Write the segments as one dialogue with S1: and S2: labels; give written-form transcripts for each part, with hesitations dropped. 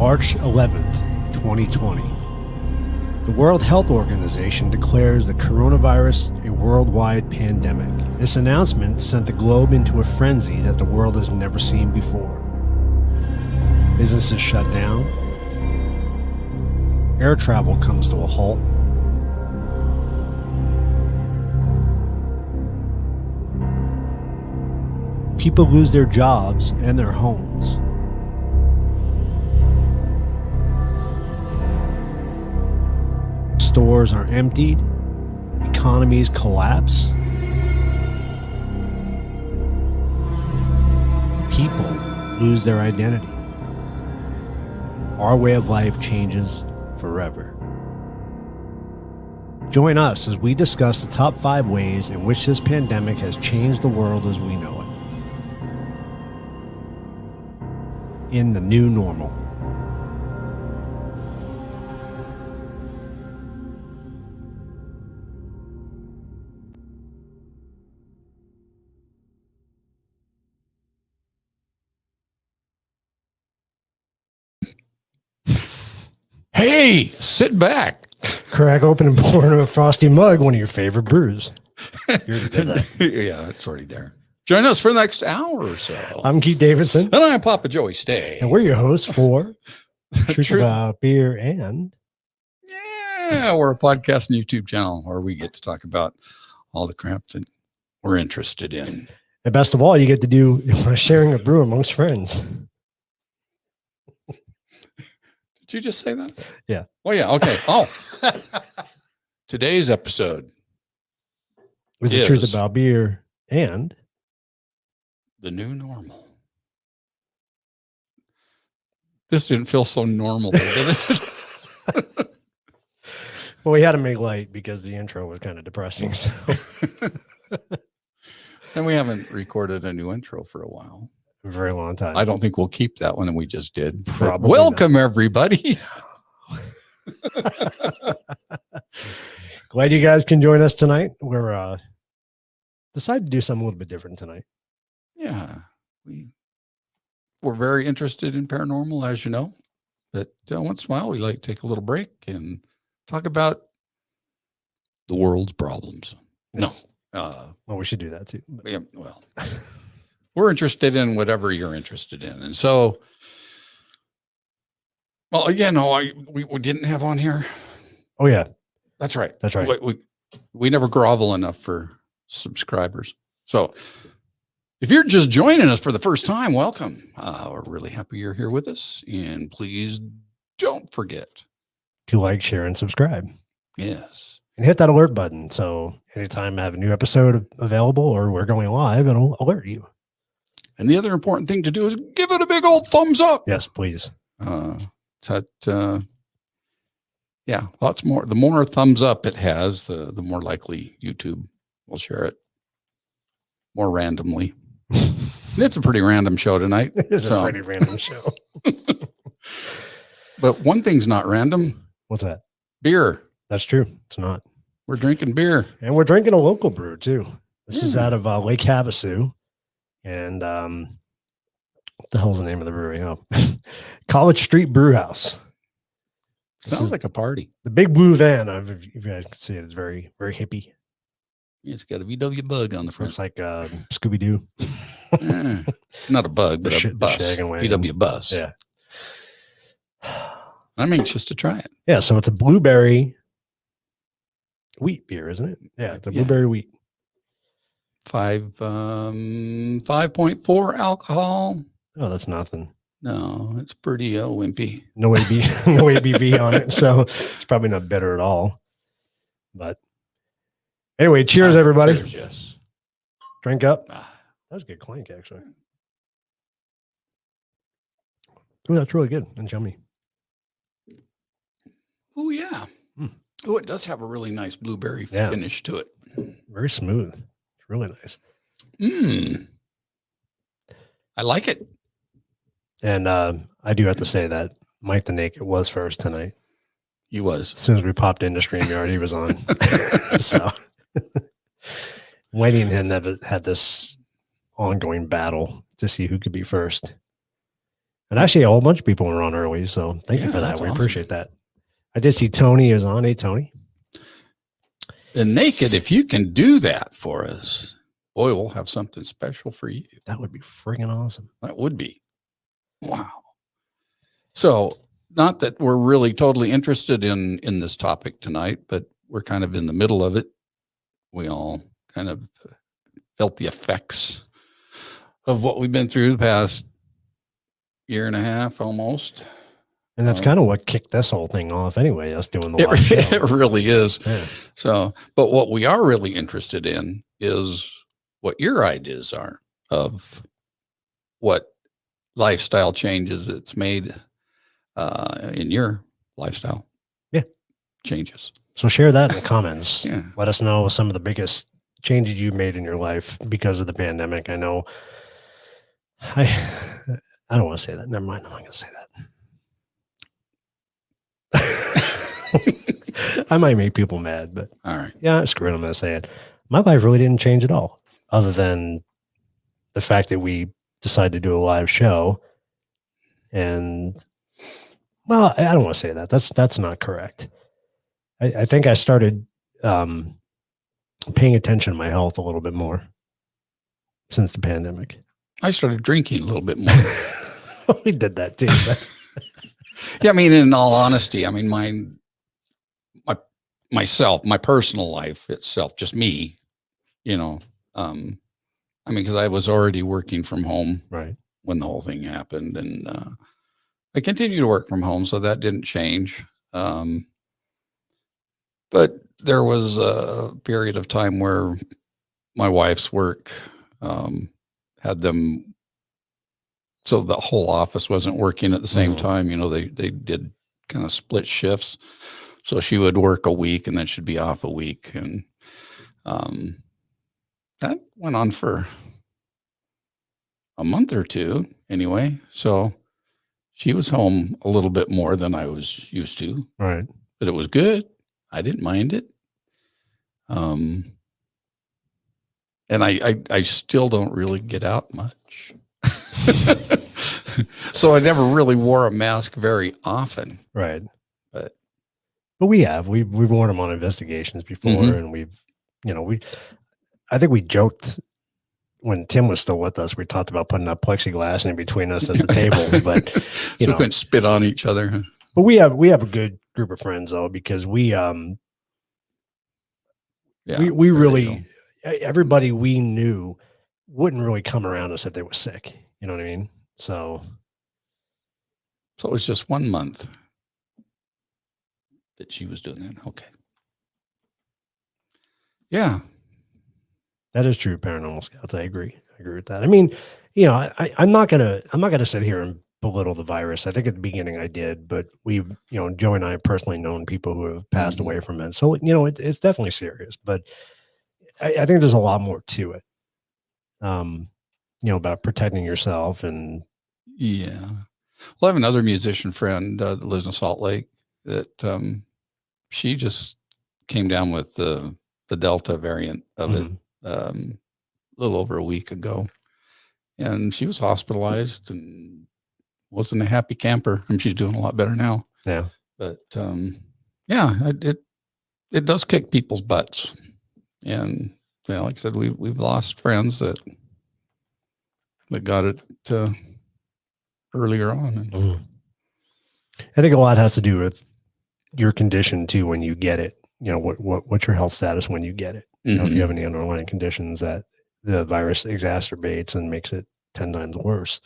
S1: March 11th, 2020. The World Health Organization declares the coronavirus a worldwide pandemic. This announcement sent the globe into a frenzy that the world has never seen before. Businesses shut down. Air travel comes to a halt. People lose their jobs and their homes. Stores are emptied. Economies collapse. People lose their identity. Our way of life changes forever. Join us as we discuss the top 5 ways in which this pandemic has changed the world as we know it. In the new normal.
S2: Hey, sit back.
S1: Crack open and pour into a frosty mug one of your favorite brews. You already did that.
S2: Yeah, it's already there. Join us for the next hour or so.
S1: I'm Keith Davidson.
S2: And I'm Papa Joey Stay.
S1: And we're your hosts for Truth About Beer and...
S2: Yeah, we're a podcast and YouTube channel where we get to talk about all the crap that we're interested in.
S1: And best of all, you get to do sharing a brew amongst friends.
S2: Did you just say that?
S1: Yeah.
S2: Oh, yeah. Okay. Oh, today's episode
S1: is the truth about beer and
S2: the new normal. This didn't feel so normal, did it?
S1: Well, we had to make light because the intro was kind of depressing. So.
S2: And we haven't recorded a new intro for a while.
S1: A very long time.
S2: I don't think we'll keep that one, and we just did.
S1: Probably
S2: welcome, everybody.
S1: Glad you guys can join us tonight. We're decided to do something a little bit different tonight.
S2: Yeah, we're very interested in paranormal, as you know. But once in a while, we like to take a little break and talk about the world's problems.
S1: Yes.
S2: No,
S1: well, we should do that too.
S2: Yeah, well, we're interested in whatever you're interested in, and so, well, again, we didn't have on here.
S1: Oh yeah,
S2: that's right.
S1: That's right.
S2: We never grovel enough for subscribers. So, if you're just joining us for the first time, welcome. We're really happy you're here with us, and please don't forget
S1: to like, share, and subscribe.
S2: Yes.
S1: And hit that alert button. So anytime I have a new episode available or we're going live, it'll alert you.
S2: And the other important thing to do is give it a big old thumbs up.
S1: Yes, please.
S2: Yeah, lots more. The more thumbs up it has, the more likely YouTube will share it more randomly. It's a pretty random show tonight.
S1: It's a pretty random show.
S2: But one thing's not random.
S1: What's that?
S2: Beer.
S1: That's true. It's not.
S2: We're drinking beer.
S1: And we're drinking a local brew, too. This is out of Lake Havasu. And what the hell's the name of the brewery? Oh, College Street Brew House.
S2: Sounds like a party.
S1: The big blue van. If you guys can see it, it's very, very hippie.
S2: It's got a VW bug on the front.
S1: Looks like Scooby-Doo.
S2: Not a bug, but a bus. VW bus.
S1: Yeah.
S2: I'm anxious to try it.
S1: Yeah, so it's a blueberry wheat beer, isn't it? Yeah, it's a blueberry wheat.
S2: 5.4 alcohol.
S1: Oh, that's nothing.
S2: No, it's pretty wimpy.
S1: No ABV on it, so it's probably not bitter at all. But anyway, cheers, everybody.
S2: Cheers, yes.
S1: Drink up. That was a good clink, actually. Oh, that's really good and yummy.
S2: Oh, yeah. Oh, it does have a really nice blueberry finish to it.
S1: Very smooth. It's really nice.
S2: I like it.
S1: And I do have to say that Mike the Naked was first tonight.
S2: He was.
S1: As soon as we popped into StreamYard, he was on. So Wendy and him have had this ongoing battle to see who could be first. And actually, a whole bunch of people were on early. So thank you
S2: Yeah,
S1: for that.
S2: that's
S1: We
S2: awesome.
S1: appreciate that. I did see Tony is on. Hey, Tony.
S2: And Naked, if you can do that for us, boy, we'll have something special for you.
S1: That would be friggin' awesome.
S2: That would be. Wow. So, not that we're really totally interested in this topic tonight, but we're kind of in the middle of it. We all kind of felt the effects of what we've been through the past year and a half almost.
S1: And that's kind of what kicked this whole thing off anyway, us doing the live show.
S2: It really is.
S1: Yeah.
S2: So, but what we are really interested in is what your ideas are of what lifestyle changes it's made in your lifestyle.
S1: Yeah.
S2: Changes.
S1: So share that in the comments.
S2: Yeah.
S1: Let us know some of the biggest changes you made in your life because of the pandemic. I know I don't want to say that. Never mind. I'm not going to say that. I might make people mad, but
S2: all right.
S1: Yeah, screw it. I'm going to say it. My life really didn't change at all, other than the fact that we decided to do a live show. And well, I don't want to say that. That's not correct. I think I started paying attention to my health a little bit more since the pandemic.
S2: I started drinking a little bit more.
S1: We did that too. But
S2: yeah, I mean, in all honesty, I mean, myself, my personal life itself, just me, you know, I mean, because I was already working from home
S1: right
S2: when the whole thing happened, and I continue to work from home, so that didn't change. But there was a period of time where my wife's work had them, so the whole office wasn't working at the same time. You know, they did kind of split shifts. So she would work a week and then she'd be off a week. And that went on for a month or two anyway. So she was home a little bit more than I was used to.
S1: Right.
S2: But it was good. I didn't mind it. And I still don't really get out much. So I never really wore a mask very often.
S1: Right.
S2: But
S1: we've worn them on investigations before, and I think we joked when Tim was still with us. We talked about putting up plexiglass in between us at the table, but
S2: so we couldn't spit on each other. Huh?
S1: But we have a good group of friends though, because we really, everybody we knew wouldn't really come around us if they were sick. You know what I mean? So
S2: it was just 1 month that she was doing that. Okay. Yeah.
S1: That is true. Paranormal Scouts. I agree. I agree with that. I mean, you know, I'm not gonna sit here and belittle the virus. I think at the beginning I did, but we've, you know, Joe and I have personally known people who have passed away from it. So, you know, it's definitely serious, but I think there's a lot more to it. You know, about protecting yourself and.
S2: Yeah. Well, I have another musician friend that lives in Salt Lake that she just came down with the Delta variant of it a little over a week ago. And she was hospitalized and wasn't a happy camper. I mean, she's doing a lot better now.
S1: Yeah.
S2: But yeah, it does kick people's butts. And yeah, like I said, we've lost friends that got it earlier on.
S1: I think a lot has to do with your condition too when you get it. You know, what's your health status when you get it? You know, if you have any underlying conditions that the virus exacerbates and makes it 10 times worse.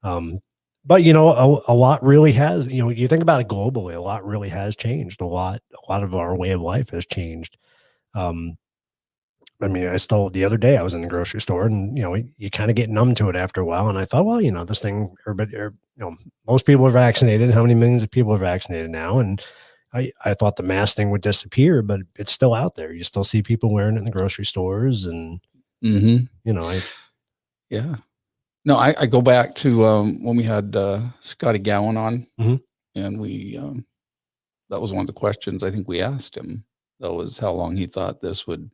S1: But you know, a lot really has, you know, you think about it globally, a lot really has changed. A lot of our way of life has changed. I mean, the other day I was in the grocery store and, you know, you kind of get numb to it after a while. And I thought, well, you know, this thing, you know, most people are vaccinated. How many millions of people are vaccinated now? And I thought the mask thing would disappear, but it's still out there. You still see people wearing it in the grocery stores and, you know,
S2: yeah. No, I go back to when we had Scotty Gowan on, and we that was one of the questions I think we asked him. That was how long he thought this would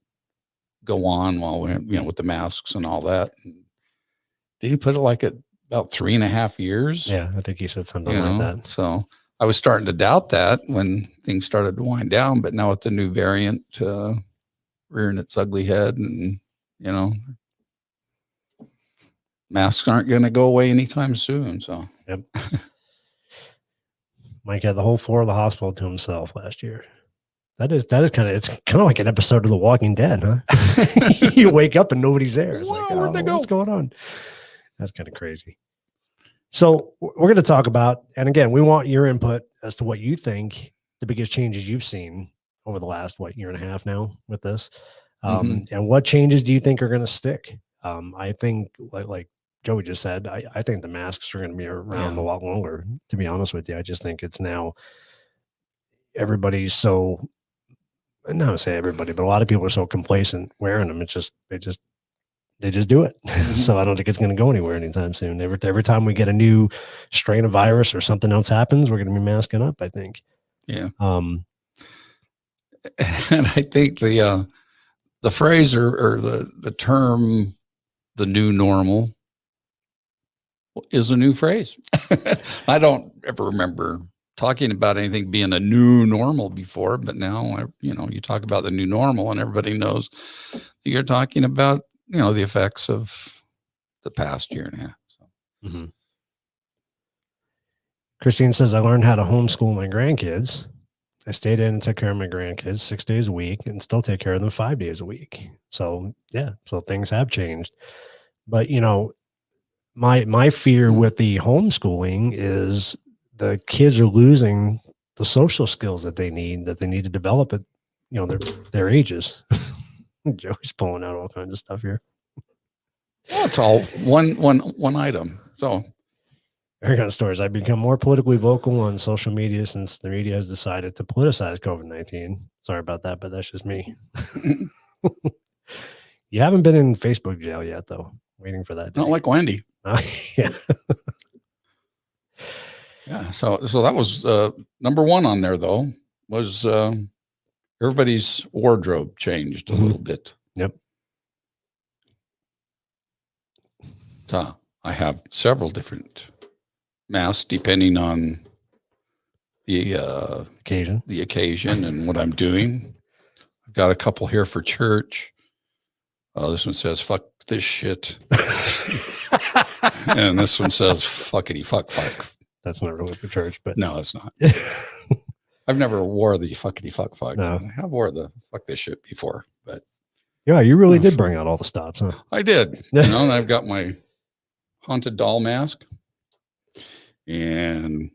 S2: go on while we, you know, with the masks and all that. And did he put it like at about 3.5 years.
S1: Yeah, I think you said something like that.
S2: So I was starting to doubt that when things started to wind down, but now with the new variant rearing its ugly head, and masks aren't going to go away anytime soon. So
S1: yep. Mike had the whole floor of the hospital to himself last year. That is kind of, it's kind of like an episode of The Walking Dead, huh? You wake up and nobody's there. It's like,
S2: where'd they go?
S1: What's going on? That's kind of crazy. So we're going to talk about, and again, we want your input as to what you think the biggest changes you've seen over the last, year and a half now with this. And what changes do you think are going to stick? I think like Joey just said, I think the masks are going to be around a lot longer, to be honest with you. I just think it's now everybody's so, not to say everybody, but a lot of people are so complacent wearing them. It's just, they just do it. So I don't think it's going to go anywhere anytime soon. Every time we get a new strain of virus or something else happens, we're going to be masking up, I think.
S2: Yeah. And I think the phrase or the term, the new normal, is a new phrase. I don't ever remember talking about anything being a new normal before, but now, you talk about the new normal and everybody knows you're talking about, the effects of the past year and a half. So.
S1: Christine says, I learned how to homeschool my grandkids. I stayed in and took care of my grandkids 6 days a week and still take care of them 5 days a week. So so things have changed. But, my fear with the homeschooling is the kids are losing the social skills that they need to develop at, their ages. Joey's pulling out all kinds of stuff here.
S2: Well, it's all one item. So
S1: Here kind of stories. I've become more politically vocal on social media since the media has decided to politicize COVID-19. Sorry about that, but that's just me. You haven't been in Facebook jail yet, though. Waiting for that day.
S2: Not like Wendy.
S1: Yeah.
S2: Yeah. So that was number one on there, though, was everybody's wardrobe changed a little bit.
S1: Yep.
S2: So I have several different masks depending on the occasion and what I'm doing. I've got a couple here for church. This one says "fuck this shit," and this one says "fuckity fuck fuck."
S1: That's not really for church, but
S2: no, it's not. I've never wore the "fuckity fuck fuck." No. I have wore the "fuck this shit" before, but
S1: yeah, you really did bring out all the stops, huh?
S2: I did. And I've got my haunted doll mask and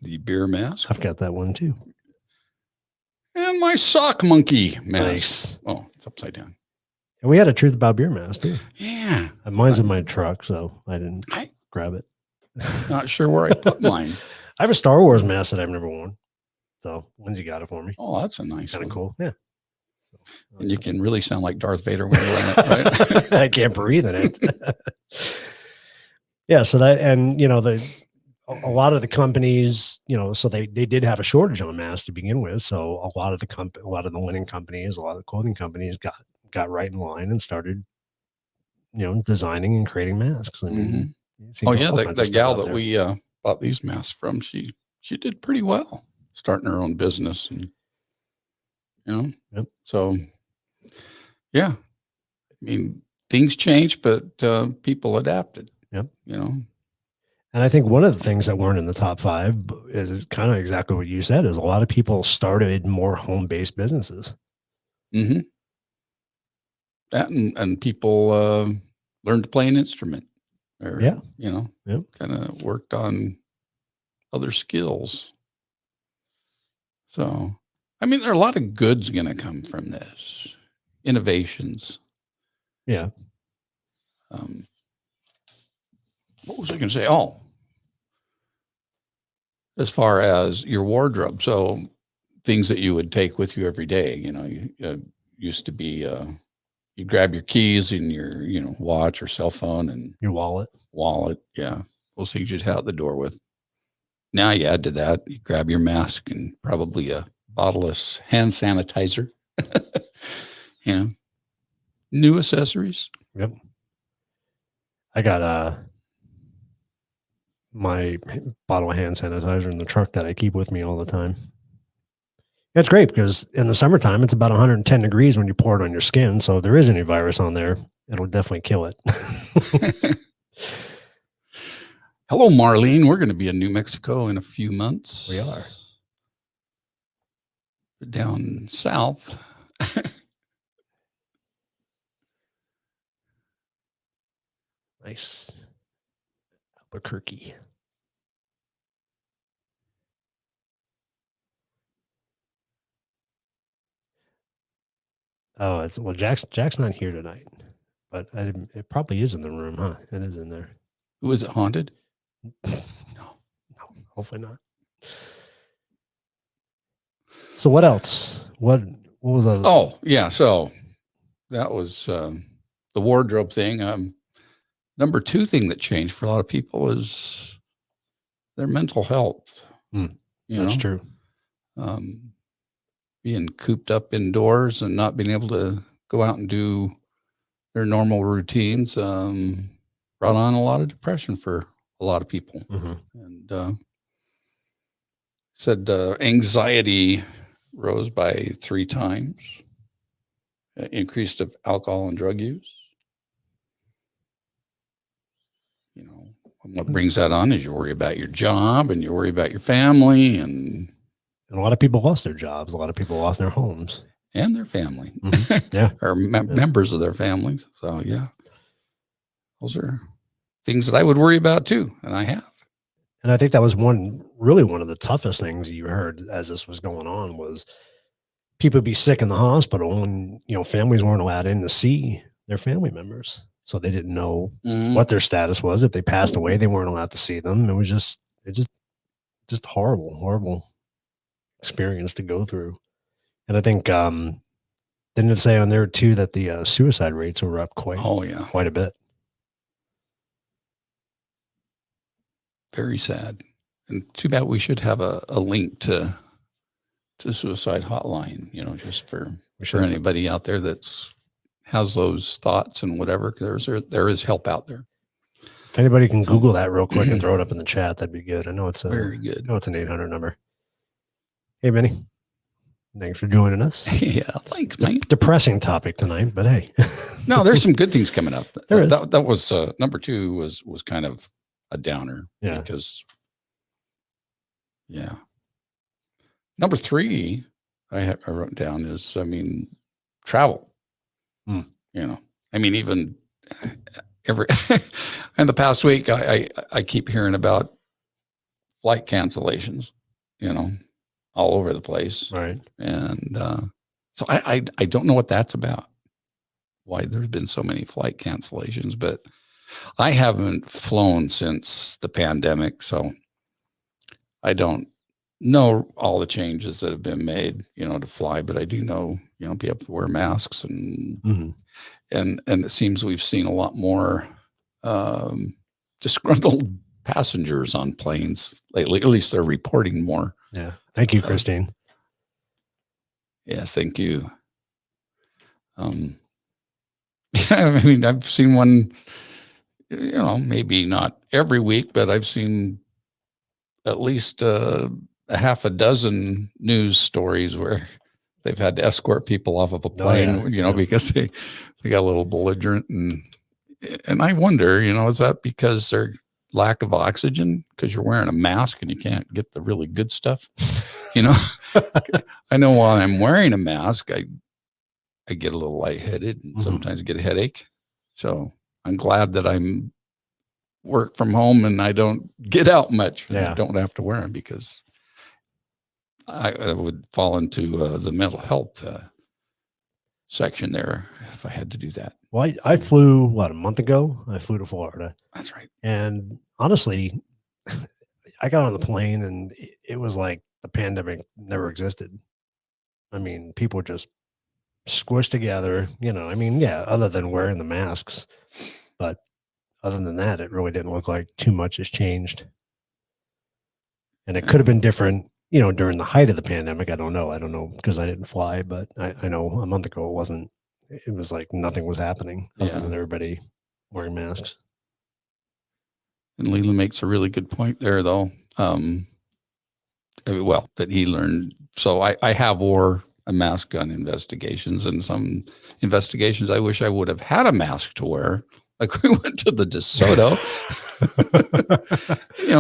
S2: the beer mask.
S1: I've got that one too.
S2: And my sock monkey mask.
S1: Nice.
S2: Oh, it's upside down.
S1: And we had a Truth About Beer mask too.
S2: Yeah.
S1: And mine's in my truck, so I didn't grab it.
S2: Not sure where I put mine.
S1: I have a Star Wars mask that I've never worn. So Lindsay got it for me.
S2: Oh, that's a nice
S1: kind of cool. Yeah.
S2: And you can really sound like Darth Vader when you're in it, right?
S1: I can't breathe in it. Yeah. So that, and a lot of the companies, so they did have a shortage on masks to begin with. So a lot of the linen companies, a lot of the clothing companies got right in line and started, designing and creating masks. I mean,
S2: the gal that we bought these masks from, she did pretty well starting her own business, and
S1: Yep.
S2: So yeah, I mean, things change, but people adapted.
S1: Yep.
S2: And
S1: I think one of the things that weren't in the top 5 is kind of exactly what you said, is a lot of people started more home-based businesses.
S2: Mm-hmm. That and people learned to play an instrument, or kind of worked on other skills. So, I mean, there are a lot of goods going to come from this, innovations.
S1: Yeah.
S2: What was I going to say? Oh, as far as your wardrobe, so things that you would take with you every day. You used to be you grab your keys and your watch or cell phone and
S1: your wallet.
S2: Yeah, those things you'd head out the door with. Now you add to that, you grab your mask and probably a bottle of hand sanitizer. New accessories.
S1: Yep. I got my bottle of hand sanitizer in the truck that I keep with me all the time. It's great because in the summertime, it's about 110 degrees when you pour it on your skin. So if there is any virus on there, it'll definitely kill it.
S2: Hello, Marlene. We're going to be in New Mexico in a few months.
S1: We are.
S2: Down south.
S1: Nice. Albuquerque. Oh, Jack's not here tonight, but it probably is in the room, huh? It is in there.
S2: Who is it, haunted?
S1: No, hopefully not. So what else? What was the?
S2: Oh, yeah. So that was the wardrobe thing. Number two thing that changed for a lot of people was their mental health.
S1: That's true.
S2: Being cooped up indoors and not being able to go out and do their normal routines brought on a lot of depression for a lot of people. And said anxiety rose by 3 times, increased of alcohol and drug use. You know, what brings that on is you worry about your job and you worry about your family, and
S1: a lot of people lost their jobs. A lot of people lost their homes
S2: and their family.
S1: Yeah.
S2: Or members of their families. So yeah, those are things that I would worry about too. And I have.
S1: And I think that was one of the toughest things you heard as this was going on was people would be sick in the hospital and, families weren't allowed in to see their family members. So they didn't know what their status was. If they passed away, they weren't allowed to see them. It was just horrible experience to go through. And I think, didn't it say on there too that the suicide rates were up quite a bit?
S2: Very sad. And too bad we should have a link to suicide hotline, just for anybody out there that's has those thoughts and whatever. There is help out there.
S1: If anybody can Google that real quick and throw it up in the chat, that'd be good. I know it's
S2: very good.
S1: I know it's an 800 number. Hey, Benny. Thanks for joining us.
S2: Yeah, thanks, man.
S1: Depressing topic tonight, but hey.
S2: No, there's some good things coming up.
S1: There is.
S2: That was number 2 was kind of a downer.
S1: Yeah.
S2: Because number 3 I wrote down is, travel. Even in the past week, I keep hearing about flight cancellations, all over the place.
S1: Right.
S2: And so I don't know what that's about, why there's been so many flight cancellations, but I haven't flown since the pandemic. So I don't know all the changes that have been made, to fly, but I do know, be able to wear masks and it seems we've seen a lot more disgruntled passengers on planes lately. At least they're reporting more.
S1: Yeah. Thank you, Christine.
S2: Yes, thank you. I've seen one, maybe not every week, but I've seen at least a half a dozen news stories where they've had to escort people off of a plane, because they got a little belligerent. And I wonder, is that because their lack of oxygen, because you're wearing a mask and you can't get the really good stuff? I know while I'm wearing a mask, I get a little lightheaded and sometimes get a headache. So I'm glad that I'm work from home and I don't get out much. Yeah. I don't have to wear them because I would fall into the mental health section there if I had to do that.
S1: Well, I flew, a month ago? I flew to Florida.
S2: That's right.
S1: And honestly, I got on the plane and it was like the pandemic never existed. People just squished together, other than wearing the masks. But other than that, it really didn't look like too much has changed. And it could have been different, during the height of the pandemic. I don't know because I didn't fly, but I know a month ago it was like nothing was happening other than everybody wearing masks.
S2: And Leland makes a really good point there, though. Well, that he learned. So I have wore a mask on investigations, and some investigations I wish I would have had a mask to wear. Like we went to the DeSoto.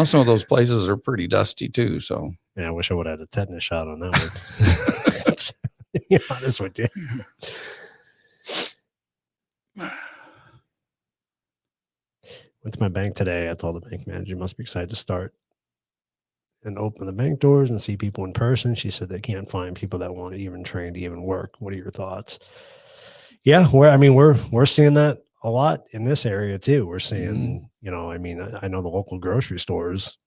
S2: Some of those places are pretty dusty too. So
S1: yeah, I wish I would have had a tetanus shot on that one. To be honest with you. Went to my bank today. I told the bank manager, you must be excited to start and open the bank doors and see people in person. She said they can't find people that want to even train to even work. What are your thoughts? Yeah, we're seeing that a lot in this area too. We're seeing, I know the local grocery stores,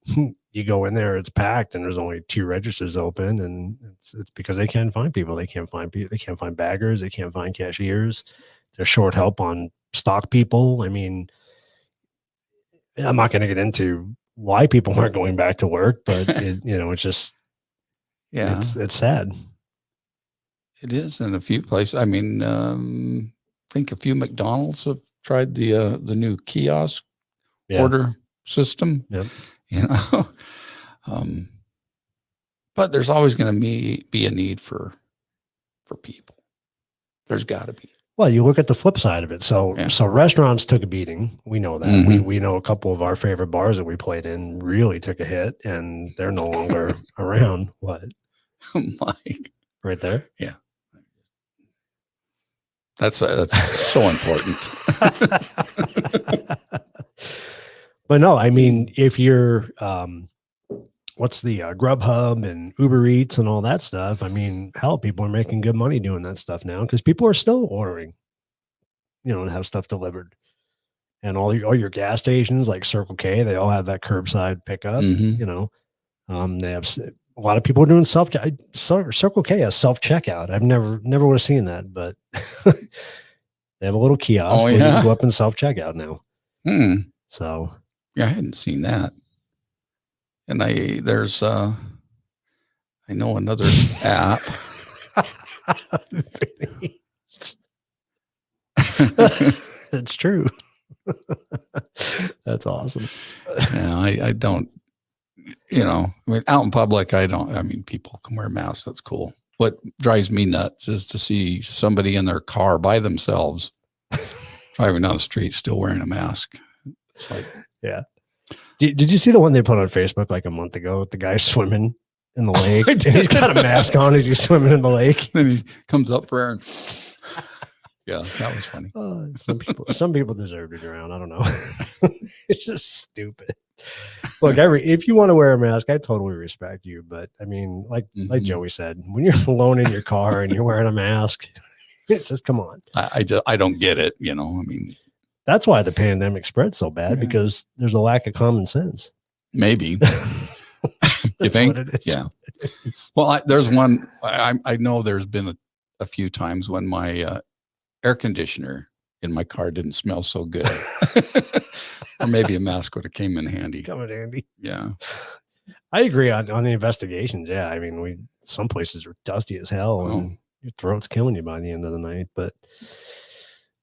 S1: you go in there, it's packed and there's only 2 registers open, and it's because they can't find people. They can't find people. They can't find baggers. They can't find cashiers. They're short help on stock people. I mean, I'm not going to get into why people aren't going back to work, but it's just, it's sad.
S2: It is in a few places. I mean, I think a few McDonald's have tried the new kiosk order system.
S1: Yep.
S2: But there's always going to be a need for people. There's got to be.
S1: Well, you look at the flip side of it. So restaurants took a beating. We know that.
S2: Mm-hmm.
S1: We know a couple of our favorite bars that we played in really took a hit, and they're no longer around. What?
S2: Mike.
S1: Right there?
S2: Yeah. That's so important.
S1: But no, I mean, if you're what's the Grubhub and Uber Eats and all that stuff, I mean, hell, people are making good money doing that stuff now because people are still ordering, to have stuff delivered. And all your gas stations like Circle K, they all have that curbside pickup.
S2: Mm-hmm.
S1: They have a lot of people are doing Circle K has self-checkout. I've never would have seen that, but they have a little kiosk where you can go up and self-checkout now. So
S2: yeah, I hadn't seen that. And I know another app.
S1: That's true. That's awesome.
S2: Yeah, I don't, out in public, people can wear masks. That's cool. What drives me nuts is to see somebody in their car by themselves driving down the street still wearing a mask. It's like,
S1: yeah. Did you see the one they put on Facebook like a month ago with the guy swimming in the lake? And he's got a mask on as he's swimming in the lake.
S2: Then he comes up for air and yeah, that was funny.
S1: Some people deserve to drown. I don't know. It's just stupid. Look, if you want to wear a mask, I totally respect you. But I mean, like Joey said, when you're alone in your car and you're wearing a mask, it's just come on.
S2: I don't get it.
S1: That's why the pandemic spread so bad, because there's a lack of common sense.
S2: Maybe. You think? Yeah. Well, there's one, I know there's been a few times when my air conditioner in my car didn't smell so good. Or maybe a mask would have came in handy. Yeah.
S1: I agree on the investigations. Yeah. I mean, some places are dusty as hell and your throat's killing you by the end of the night. But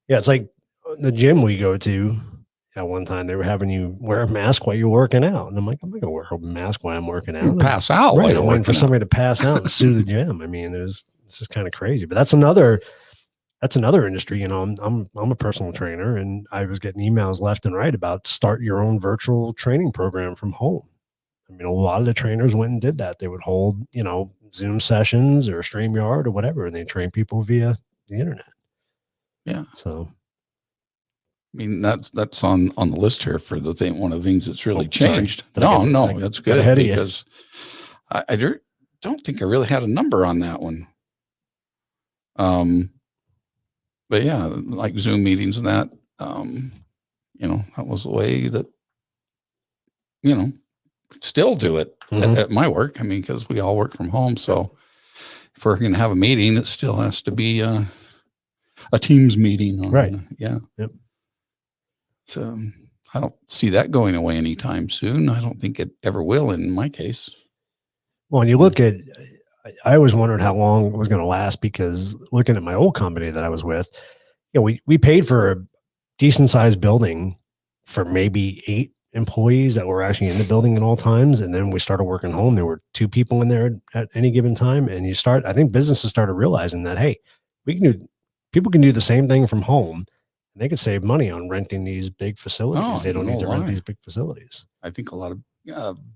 S1: yeah, it's like the gym we go to. At one time, they were having you wear a mask while you're working out. And I'm like, I'm not going to wear a mask while I'm working out.
S2: Pass out.
S1: Right. I'm waiting for somebody to pass out and sue the gym. I mean, it's just kind of crazy. But that's another industry. I'm a personal trainer, and I was getting emails left and right about start your own virtual training program from home. I mean, a lot of the trainers went and did that. They would hold, Zoom sessions or StreamYard or whatever, and they train people via the internet.
S2: Yeah.
S1: So,
S2: I mean, that's on the list here for one of the things that's really changed. No, that's good, because I don't think I really had a number on that one. But yeah, like Zoom meetings and that, that was the way that, still do it at my work. I mean, because we all work from home. So if we're going to have a meeting, it still has to be a Teams meeting.
S1: Right.
S2: Yeah.
S1: Yep.
S2: So I don't see that going away anytime soon. I don't think it ever will in my case.
S1: Well, when you look at, I always wondered how long it was going to last, because looking at my old company that I was with, we paid for a decent sized building for maybe employees that were actually in the building at all times. And then we started working home. There were 2 people in there at any given time. And I think businesses started realizing that, hey, people can do the same thing from home and they could save money on renting these big facilities.
S2: Oh,
S1: They don't
S2: no
S1: need to rent
S2: lie.
S1: these big facilities.
S2: I think a lot of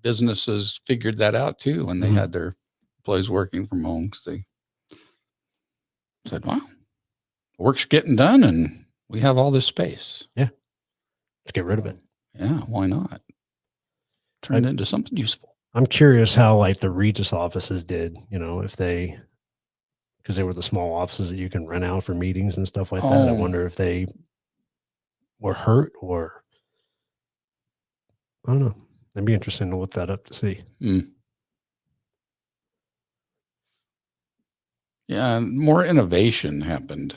S2: businesses figured that out too when they had their employees working from home, because they said, wow, work's getting done and we have all this space.
S1: Yeah. Let's get rid of it.
S2: Yeah, why not? Turn it into something useful.
S1: I'm curious how like the Regis offices did, if because they were the small offices that you can rent out for meetings and stuff like that. I wonder if they were hurt or I don't know. It'd be interesting to look that up to see.
S2: Yeah, and more innovation happened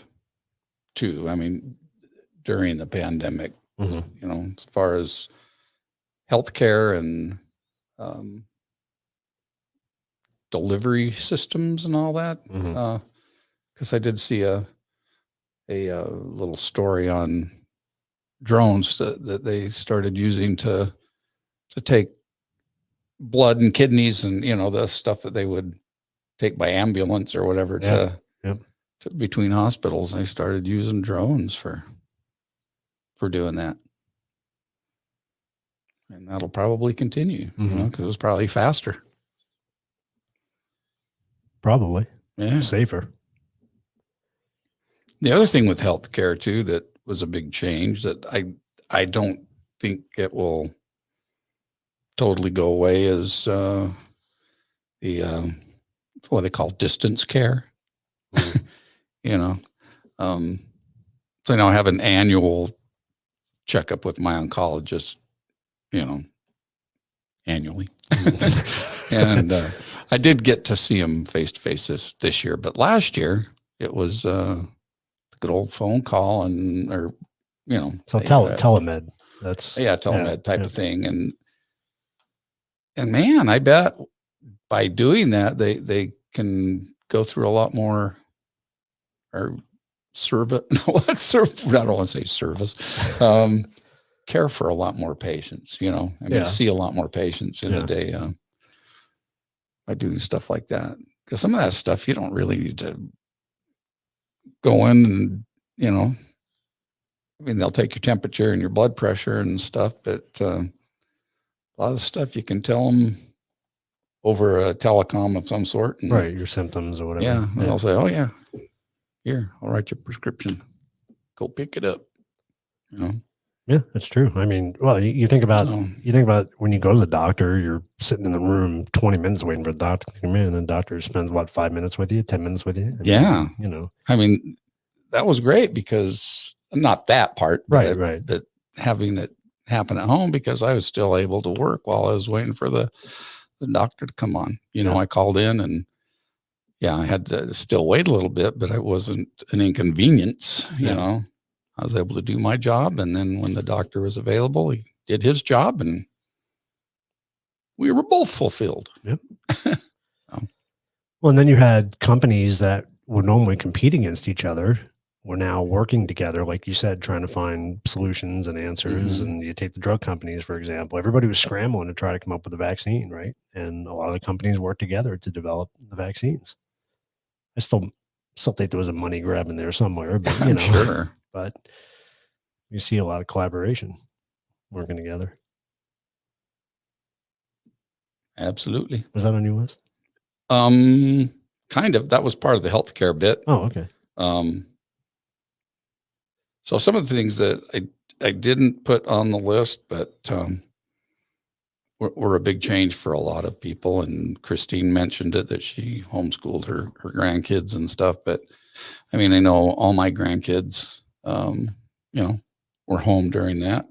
S2: too. I mean, during the pandemic, as far as healthcare and delivery systems and all that. Because I did see a little story on drones that they started using to take blood and kidneys and the stuff that they would take by ambulance or whatever to between hospitals. They started using drones for doing that, and that'll probably continue. Because it was probably faster.
S1: Probably.
S2: Yeah.
S1: Safer.
S2: The other thing with healthcare too, that was a big change that I don't think it will totally go away, is the what they call distance care. So now I have an annual checkup with my oncologist, annually. And I did get to see him face to face this year, but last year it was a good old phone call so
S1: telemed. That's
S2: telemed type of thing. And man, I bet by doing that, they can go through a lot more or service. I don't want to say service, care for a lot more patients, see a lot more patients in a day by doing stuff like that. Because some of that stuff, you don't really need to go in and, they'll take your temperature and your blood pressure and stuff, but a lot of stuff you can tell them over a telecom of some sort. And,
S1: right, your symptoms or whatever.
S2: Yeah, and they'll say, oh, yeah, here, I'll write your prescription. Go pick it up.
S1: Yeah, that's true. I mean, well, you think about when you go to the doctor, you're sitting in the room 20 minutes waiting for the doctor to come in, and the doctor spends 5 minutes with you, 10 minutes with you.
S2: Yeah. I mean, that was great because not that part,
S1: right.
S2: But having it happen at home, because I was still able to work while I was waiting for the doctor to come on. I called in and I had to still wait a little bit, but it wasn't an inconvenience, I was able to do my job. And then when the doctor was available, he did his job and we were both fulfilled.
S1: Yep. Well, and then you had companies that would normally compete against each other were now working together, like you said, trying to find solutions and answers. And you take the drug companies, for example, everybody was scrambling to try to come up with a vaccine, right? And a lot of the companies worked together to develop the vaccines. I still think there was a money grab in there somewhere, but
S2: sure.
S1: But you see a lot of collaboration working together.
S2: Absolutely.
S1: Was that on your list?
S2: Kind of. That was part of the healthcare bit.
S1: Oh, okay.
S2: So some of the things that I didn't put on the list, but were a big change for a lot of people. And Christine mentioned it, that she homeschooled her grandkids and stuff. But I mean, I know all my grandkids, were home during that.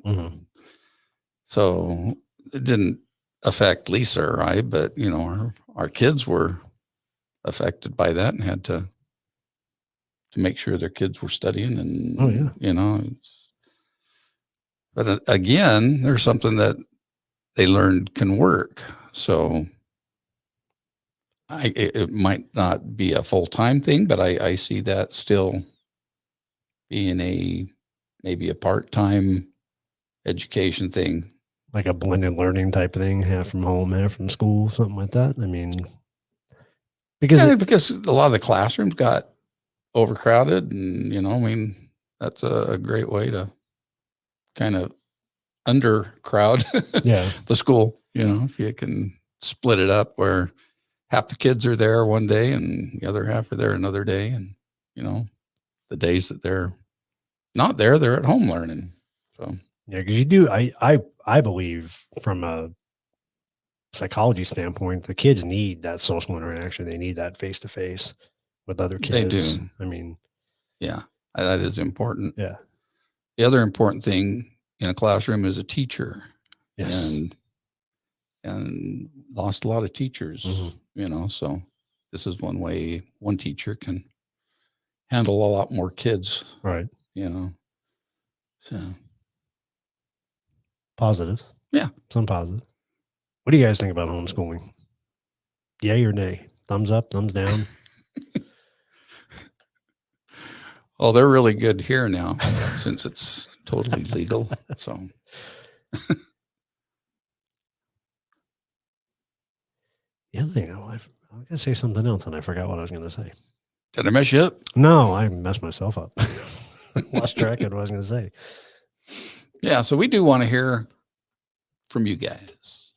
S2: So it didn't affect Lisa or I, but our kids were affected by that and had to make sure their kids were studying. And but again, there's something that they learned can work. So it might not be a full-time thing, but I see that still being maybe a part-time education thing
S1: like a blended learning type of thing, half from home, half from school, something like that? I mean,
S2: because a lot of the classrooms got overcrowded, and I mean, that's a great way to kind of undercrowd
S1: yeah,
S2: the school. If you can split it up where half the kids are there one day and the other half are there another day, and the days that they're not there, they're at home learning. So
S1: yeah, because you do. I believe from a psychology standpoint, the kids need that social interaction. They need that face to face with other kids.
S2: they do.
S1: I mean,
S2: Yeah, that is important.
S1: yeah.
S2: The other important thing in a classroom is a teacher.
S1: Yes.
S2: And lost a lot of teachers, so this is one way one teacher can handle a lot more kids,
S1: Right.
S2: So
S1: Positives.
S2: Yeah.
S1: Some positive. What do you guys think about homeschooling? Yay or nay? Thumbs up, thumbs down?
S2: Oh, they're really good here now since it's totally legal. So
S1: The other thing, I was going to say something else and I forgot what I was going to say.
S2: did I mess you up?
S1: No, I messed myself up. Lost track of what I was going to say.
S2: Yeah. So we do want to hear from you guys.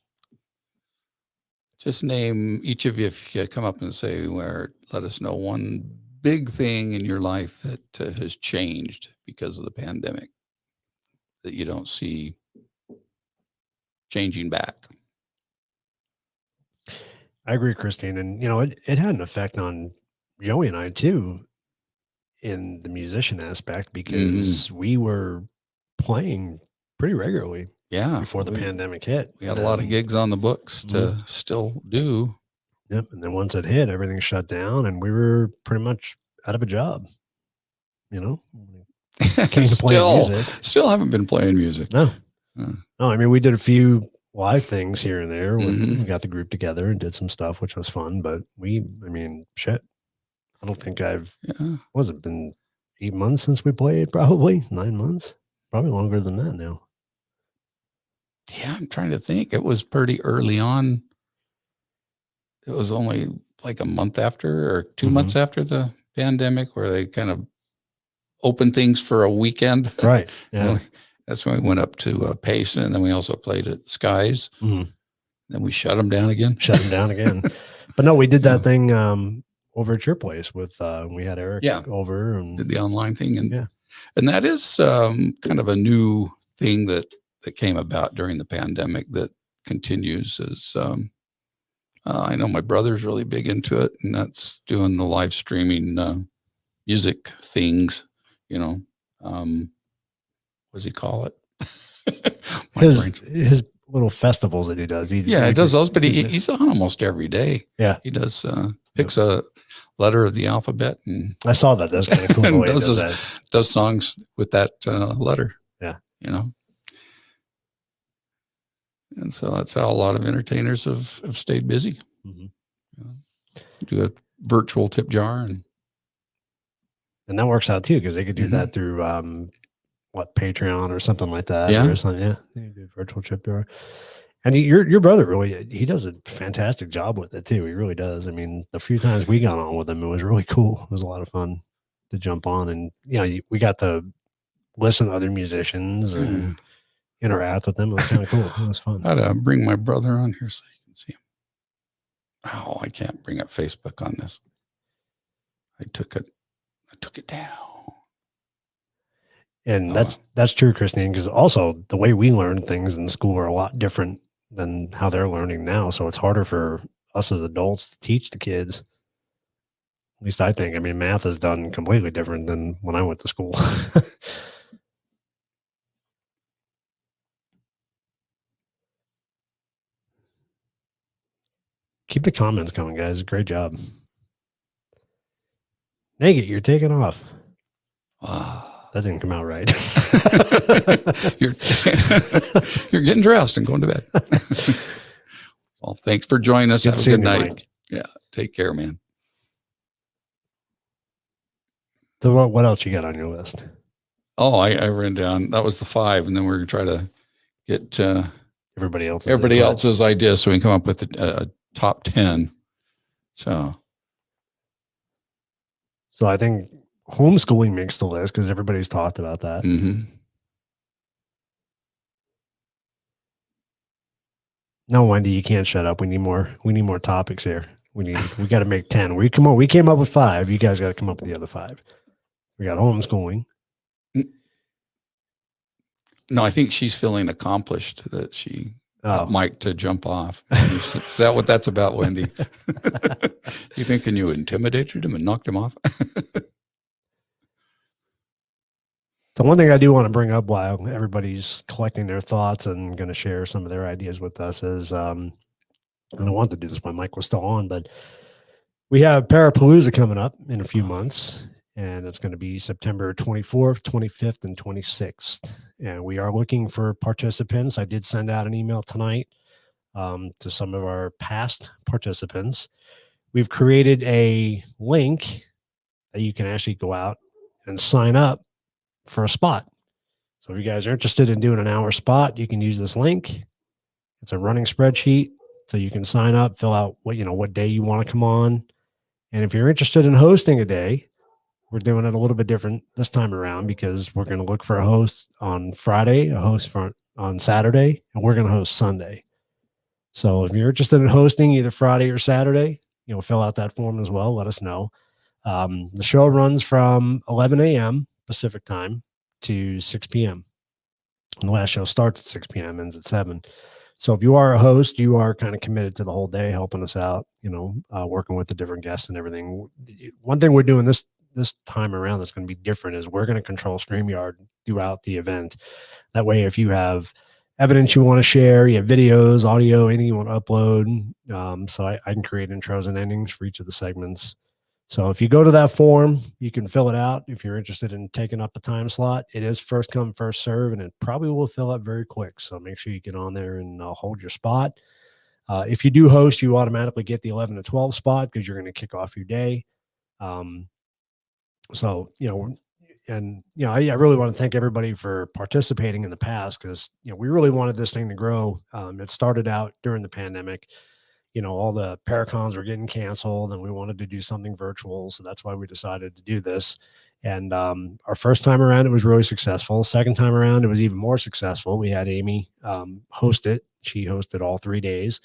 S2: Just name each of you, if you come up and say, let us know one big thing in your life that has changed because of the pandemic that you don't see changing back.
S1: I agree, Christine. And, it had an effect on Joey and I too in the musician aspect because we were playing pretty regularly before the pandemic hit.
S2: We had a lot of gigs on the books to still do.
S1: Yep. And then once it hit, everything shut down and we were pretty much out of a job,
S2: Still haven't been playing music.
S1: No. No, I mean, we did a few live things here and there. We got the group together and did some stuff, which was fun. But shit. I don't think was it been 8 months since we played? Probably 9 months. Probably longer than that now.
S2: Yeah, I'm trying to think. It was pretty early on. It was only like a month after or 2 months after the pandemic where they kind of opened things for a weekend.
S1: Right. Yeah.
S2: That's when we went up to Pace, and then we also played at Skies. Then we shut them down again.
S1: But no, we did that thing over at your place with we had Eric over and
S2: did the online thing, and that is kind of a new thing that came about during the pandemic that continues. As I know my brother's really big into it, and that's doing the live streaming music things. What does he call it?
S1: his little festivals that he does.
S2: He does those, but he's on almost every day.
S1: Yeah,
S2: he does. Picks a letter of the alphabet, and
S1: I saw that. That's kind of cool.
S2: Does songs with that letter.
S1: Yeah,
S2: and so that's how a lot of entertainers have stayed busy. Do a virtual tip jar, and
S1: that works out too because they could do that through Patreon or something like that.
S2: Yeah,
S1: or something. Yeah, they do virtual tip jar. And your brother he does a fantastic job with it too. He really does. I mean, the few times we got on with him, it was really cool. It was a lot of fun to jump on, and we got to listen to other musicians and interact with them. It was kind of cool. It was fun.
S2: I'd bring my brother on here so you can see him. Oh, I can't bring up Facebook on this. I took it down.
S1: And that's true, Christine, because also the way we learn things in school are a lot different than how they're learning now. So it's harder for us as adults to teach the kids. At least I think. I mean, math is done completely different than when I went to school. Keep the comments coming, guys. Great job. Nagit, you're taking off.
S2: Wow.
S1: That didn't come out right.
S2: You're getting dressed and going to bed. Well, thanks for joining us. Have a good night. Mike. Yeah. Take care, man.
S1: So what else you got on your list?
S2: Oh, I ran down. That was the 5. And then we're going to try to get
S1: everybody else's
S2: idea, so we can come up with a top 10. So
S1: I think homeschooling makes the list because everybody's talked about that. No, Wendy, you can't shut up. We need more topics here. We got to make 10. We came up with 5. You guys got to come up with the other 5. We got homeschooling.
S2: No, I think she's feeling accomplished that she got Mike to jump off. Is that what that's about, Wendy? You thinking you intimidated him and knocked him off?
S1: So one thing I do want to bring up while everybody's collecting their thoughts and going to share some of their ideas with us is, and I wanted to do this when Mike was still on, but we have Parapalooza coming up in a few months, and it's going to be September 24th, 25th, and 26th. And we are looking for participants. I did send out an email tonight to some of our past participants. We've created a link that you can actually go out and sign up for a spot. So if you guys are interested in doing an hour spot, you can use this link. It's a running spreadsheet. So you can sign up, fill out what day you want to come on. And if you're interested in hosting a day, we're doing it a little bit different this time around because we're going to look for a host on Friday, a host on Saturday, and we're going to host Sunday. So if you're interested in hosting either Friday or Saturday, fill out that form as well. Let us know. The show runs from 11 a.m. Pacific time to 6 p.m. And the last show starts at 6 p.m., ends at 7. So if you are a host, you are kind of committed to the whole day, helping us out, working with the different guests and everything. One thing we're doing this time around that's going to be different is we're going to control StreamYard throughout the event. That way, if you have evidence you want to share, you have videos, audio, anything you want to upload, so I can create intros and endings for each of the segments. So if you go to that form, you can fill it out. If you're interested in taking up a time slot, it is first come, first serve, and it probably will fill up very quick. So make sure you get on there and hold your spot. If you do host, you automatically get the 11 to 12 spot because you're going to kick off your day. So, I really want to thank everybody for participating in the past because, we really wanted this thing to grow. It started out during the pandemic. All the Paracons were getting canceled and we wanted to do something virtual. So that's why we decided to do this. And our first time around, it was really successful. Second time around, it was even more successful. We had Amy host it. She hosted all 3 days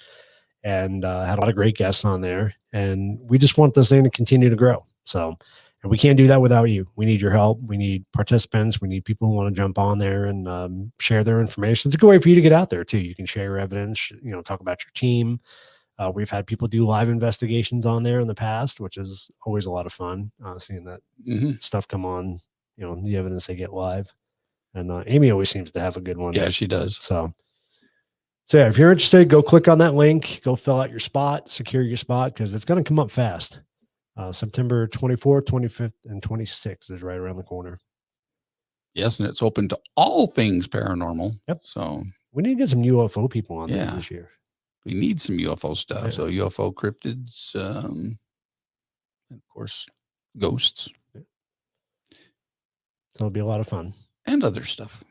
S1: and had a lot of great guests on there. And we just want this thing to continue to grow. So, and we can't do that without you. We need your help. We need participants. We need people who want to jump on there and share their information. It's a good way for you to get out there too. You can share your evidence, talk about your team. We've had people do live investigations on there in the past, which is always a lot of fun, seeing that stuff come on, the evidence they get live. And Amy always seems to have a good one.
S2: Yeah, she does.
S1: So yeah, if you're interested, go click on that link, go fill out your spot, secure your spot, because it's going to come up fast. September 24th, 25th, and 26th is right around the corner.
S2: Yes, and it's open to all things paranormal.
S1: Yep.
S2: So
S1: we need to get some UFO people on there this year.
S2: We need some UFO stuff.
S1: Yeah.
S2: So UFO cryptids, and of course, ghosts.
S1: Yeah. So it'll be a lot of fun.
S2: And other stuff.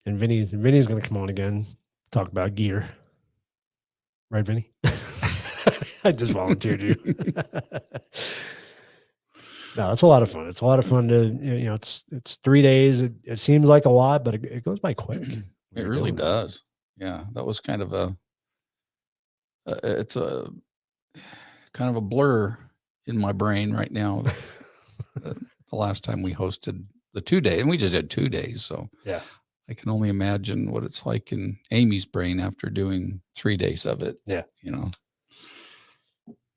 S1: And Vinny's going to come on again, talk about gear. Right, Vinny? I just volunteered you. No, it's a lot of fun. It's a lot of fun to, it's 3 days. It seems like a lot, but it goes by quick.
S2: It really does. Yeah. That was kind of it's a kind of a blur in my brain right now. The last time we hosted the 2 day, and we just did 2 days. So
S1: yeah,
S2: I can only imagine what it's like in Amy's brain after doing 3 days of it.
S1: Yeah.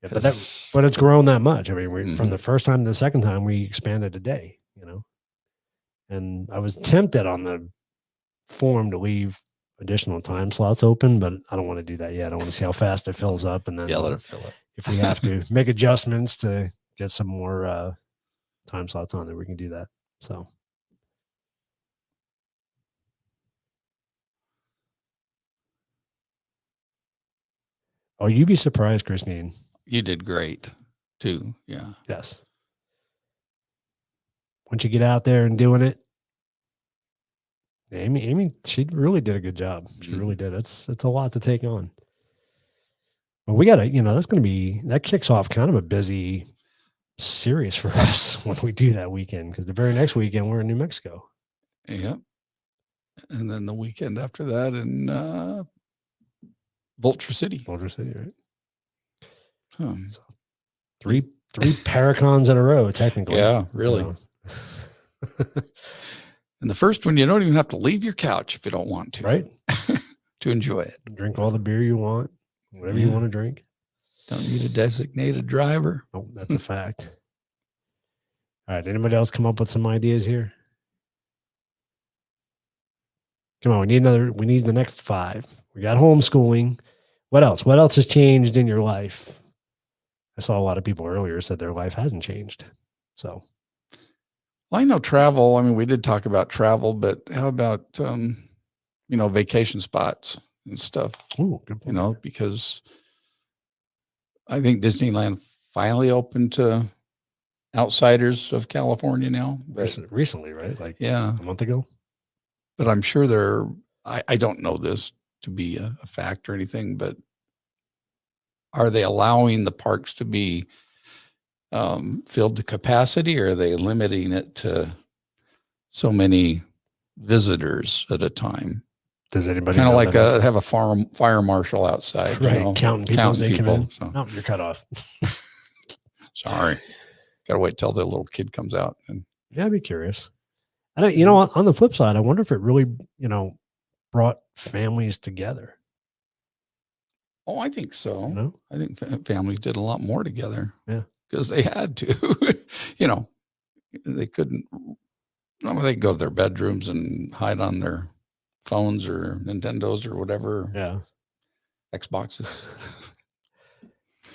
S2: Yeah,
S1: but it's grown that much. I mean, from the first time to the second time, we expanded a day, and I was tempted on the form to leave additional time slots open, but I don't want to do that yet. I want to see how fast it fills up. And then
S2: let it fill up.
S1: If we have to make adjustments to get some more time slots on there, we can do that. So. Oh, you'd be surprised, Christine.
S2: You did great too. Yeah.
S1: Yes. Once you get out there and doing it, Amy, she really did a good job. She
S2: Mhm.
S1: really did. It's a lot to take on. But we gotta, that's gonna be that kicks off kind of a busy series for us when we do that weekend, because the very next weekend we're in New Mexico.
S2: Yeah. And then the weekend after that in Vulture City.
S1: Boulder City, right?
S2: Hmm.
S1: So three Paracons in a row, technically.
S2: Yeah, really.
S1: So.
S2: And the first one, you don't even have to leave your couch if you don't want to.
S1: Right.
S2: To enjoy it.
S1: Drink all the beer you want, whatever you want to drink.
S2: Don't need a designated driver.
S1: Oh, that's a fact. All right. Anybody else come up with some ideas here? Come on, we need the next 5. We got homeschooling. What else? What else has changed in your life? I saw a lot of people earlier said their life hasn't changed. So,
S2: well, I know travel. I mean, we did talk about travel, but how about vacation spots and stuff?
S1: ooh, good point.
S2: Because I think Disneyland finally opened to outsiders of California now. But
S1: recently, right? Like
S2: yeah,
S1: a month ago.
S2: but I'm sure I don't know this to be a fact or anything, but are they allowing the parks to be filled to capacity, or are they limiting it to so many visitors at a time?
S1: Does anybody
S2: kind of
S1: know
S2: like
S1: that
S2: have a fire marshal outside,
S1: right? Counting people as they come in.
S2: So
S1: No, you're cut off.
S2: sorry, gotta wait till the little kid comes out. And
S1: yeah, I'd be curious. I don't, on the flip side, I wonder if it really, brought families together.
S2: oh, I think so.
S1: No,
S2: I think families did a lot more together.
S1: Yeah,
S2: because they had to. They couldn't. They go to their bedrooms and hide on their phones or Nintendos or whatever.
S1: Yeah,
S2: Xboxes.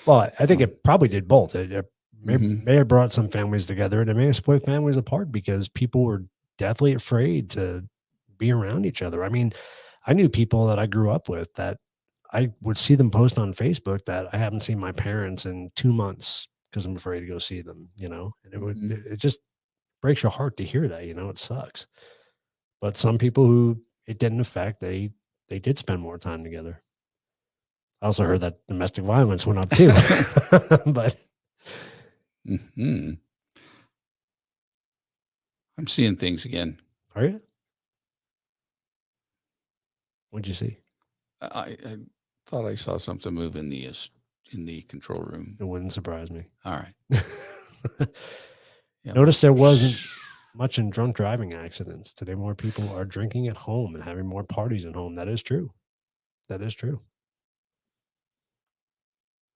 S1: Well, I think it probably did both. It may have brought some families together, and it may have split families apart because people were deathly afraid to be around each other. I mean, I knew people that I grew up with that I would see them post on Facebook that I haven't seen my parents in 2 months because I'm afraid to go see them, and it just breaks your heart to hear that, it sucks. But some people who it didn't affect, they did spend more time together. I also heard that domestic violence went up too. But
S2: I'm seeing things again.
S1: Are you? What'd you see?
S2: I thought I saw something move in the control room.
S1: It wouldn't surprise me.
S2: All right.
S1: Notice there wasn't much in drunk driving accidents. Today, more people are drinking at home and having more parties at home. That is true. That is true.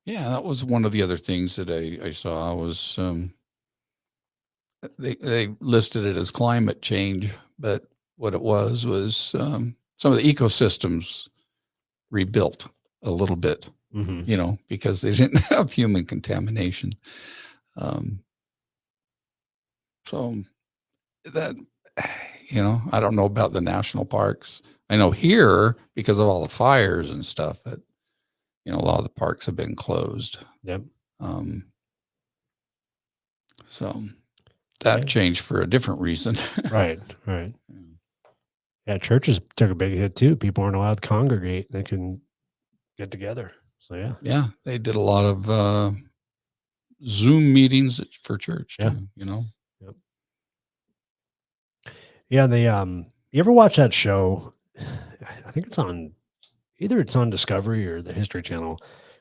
S2: Yeah, that was one of the other things that I saw was they listed it as climate change, but what it was some of the ecosystems rebuilt a little bit, because they didn't have human contamination. So that, I don't know about the national parks. I know here, because of all the fires and stuff, that, a lot of the parks have been closed.
S1: Yep.
S2: So that changed for a different reason.
S1: Right. Yeah, churches took a big hit too. People aren't allowed to congregate. They can get together. So yeah.
S2: Yeah, they did a lot of Zoom meetings for church too,
S1: Yep.
S2: Yeah,
S1: they you ever watch that show? I think it's on Discovery or the History Channel,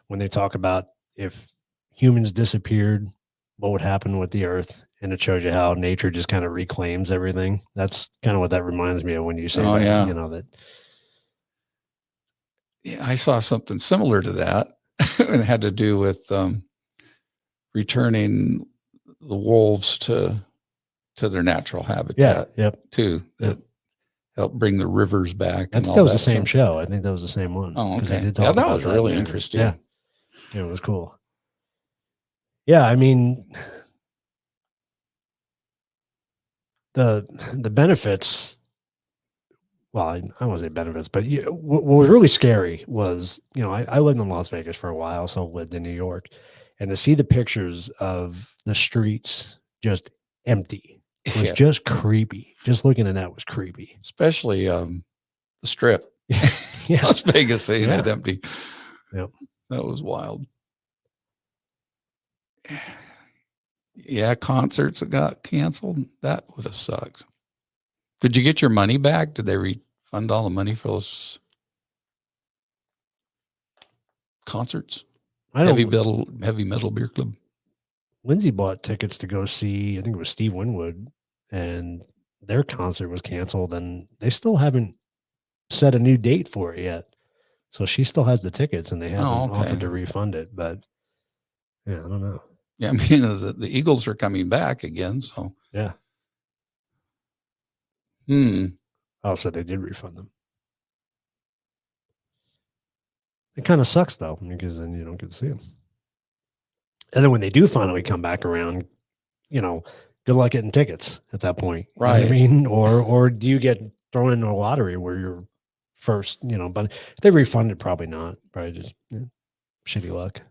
S1: when they talk about if humans disappeared, what would happen with the earth, and it shows you how nature just kind of reclaims everything. That's kind of what that reminds me of when you say that.
S2: Yeah.
S1: That.
S2: Yeah, I saw something similar to that. It had to do with returning the wolves to their natural habitat. Too. That help bring the rivers back.
S1: I think that was the same show. I think that was the same one.
S2: Oh, okay. Yeah, that was really interesting.
S1: Yeah, it was cool. Yeah, I mean, the benefits. Well, I won't say benefits, but what was really scary was, I lived in Las Vegas for a while, also lived in New York, and to see the pictures of the streets just empty. was
S2: Yeah.
S1: just creepy. Just looking at that was creepy.
S2: Especially the Strip.
S1: Yeah.
S2: Las Vegas seeing
S1: Yeah.
S2: it empty.
S1: Yep.
S2: That was wild. Yeah, concerts that got canceled. That would have sucked. Did you get your money back? Did they refund all the money for those concerts? Heavy metal beer club.
S1: Lindsay bought tickets to go see, I think it was Steve Winwood, and their concert was canceled, and they still haven't set a new date for it yet. So she still has the tickets, and they haven't offered to refund it. But yeah, I don't know.
S2: Yeah, I mean the Eagles are coming back again, so
S1: yeah. Oh, so they did refund them. It kind of sucks though, because then you don't get to see them. And then when they do finally come back around, you know, good luck getting tickets at that point.
S2: Right.
S1: You know what I mean? Or do you get thrown into a lottery where you're first, you know, but if they refund it, probably not. Probably just shitty luck.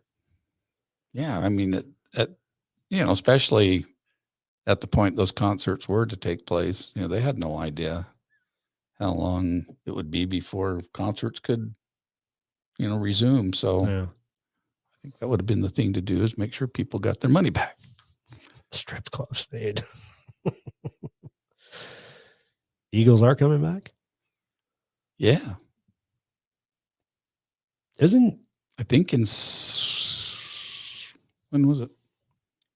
S2: Yeah. I mean, you know, especially at the point those concerts were to take place, you know, they had no idea how long it would be before concerts could, you know, resume. So
S1: yeah.
S2: I think that would have been the thing to do, is make sure people got their money back.
S1: Strip club stayed. Eagles are coming back?
S2: Yeah.
S1: I think
S2: when was it?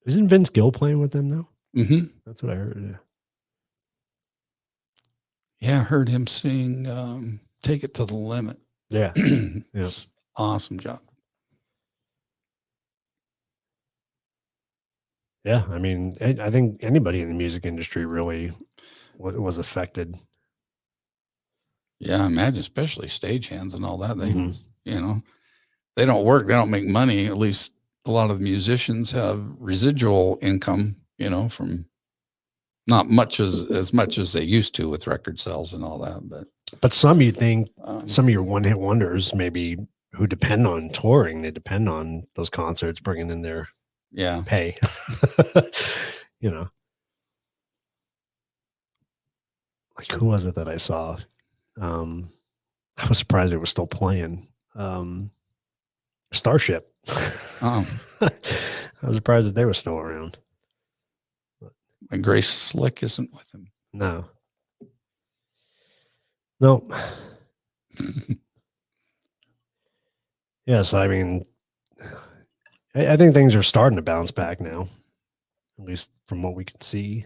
S1: Isn't Vince Gill playing with them now?
S2: Mm-hmm.
S1: That's what I heard.
S2: Yeah, I heard him sing Take It to the Limit.
S1: Yeah. Yeah.
S2: Awesome job.
S1: Yeah. I mean, I think anybody in the music industry really was affected.
S2: Yeah, I imagine, especially stagehands and all that. They, you know, they don't work, they don't make money. At least a lot of the musicians have residual income, you know, from not much as much as they used to with record sales and all that.
S1: But some, you think some of your one-hit wonders, maybe, who depend on touring, they depend on those concerts bringing in their pay. You know, like who was it that I saw? I was surprised they were still playing. Starship.
S2: Oh,
S1: I was surprised that they were still around.
S2: And Grace Slick isn't with him.
S1: No. Nope. Yes, I mean, I think things are starting to bounce back now, at least from what we can see.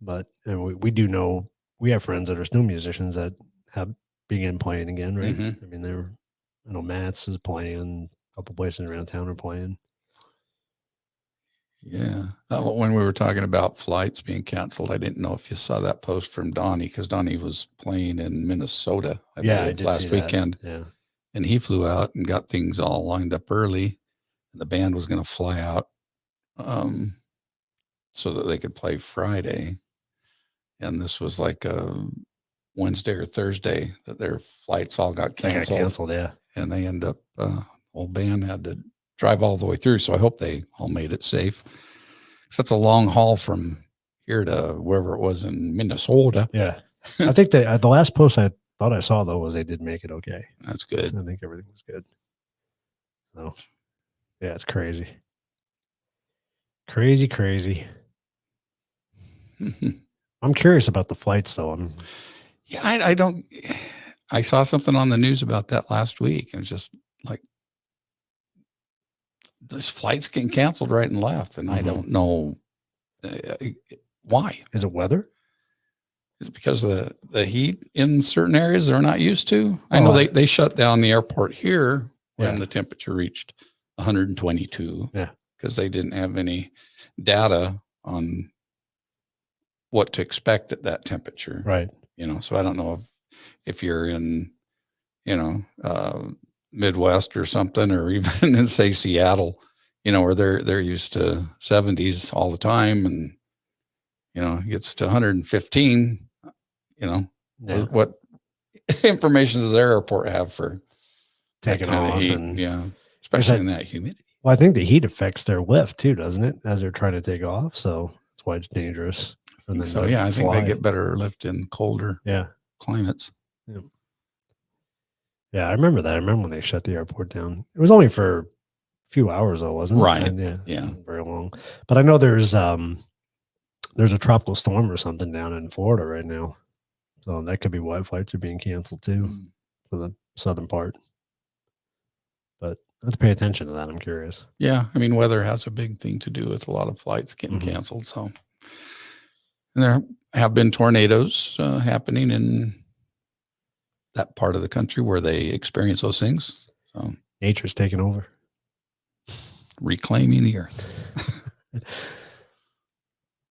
S1: But we do know, we have friends that are still musicians that have begun playing again, right? I mean, I know Matt's is playing, a couple places around town are playing.
S2: Yeah. When we were talking about flights being canceled, I didn't know if you saw that post from Donnie, because Donnie was playing in Minnesota, I believe, last weekend.
S1: Yeah.
S2: And he flew out and got things all lined up early. And the band was going to fly out so that they could play Friday. And this was like a Wednesday or Thursday that their flights all got canceled.
S1: Yeah.
S2: And they end up, whole band had to drive all the way through. So I hope they all made it safe. Because that's a long haul from here to wherever it was in Minnesota.
S1: Yeah. I think the last post I thought I saw, though, was they did make it okay.
S2: That's good.
S1: I think everything was good. So, yeah, it's crazy. Crazy. I'm curious about the flights, though.
S2: I saw something on the news about that last week. It was just like, this flight's getting canceled right and left. And I don't know why.
S1: Is it weather?
S2: Is it because of the heat in certain areas they're not used to? I know they shut down the airport here when the temperature reached 122.
S1: Yeah.
S2: Because they didn't have any data on what to expect at that temperature.
S1: Right.
S2: You know, so I don't know if you're in, you know, Midwest or something, or even in, say, Seattle, you know, where they're used to 70s all the time, and, you know, it gets to 115, you know, what information does their airport have for
S1: taking off heat?
S2: Especially in that humidity.
S1: Well, I think the heat affects their lift too, doesn't it? As they're trying to take off. So that's why it's dangerous.
S2: I
S1: And then
S2: So yeah, I think
S1: fly.
S2: they get better lift in colder climates.
S1: Yeah. Yeah, I remember that. I remember when they shut the airport down. It was only for a few hours though, wasn't it?
S2: Right.
S1: And
S2: Yeah.
S1: it wasn't very long. But I know there's a tropical storm or something down in Florida right now. So that could be why flights are being canceled too for the southern part. But I have to pay attention to that. I'm curious.
S2: Yeah. I mean, weather has a big thing to do with a lot of flights getting canceled. So, and there have been tornadoes happening in that part of the country where they experience those things. So
S1: nature's taking over.
S2: Reclaiming the earth.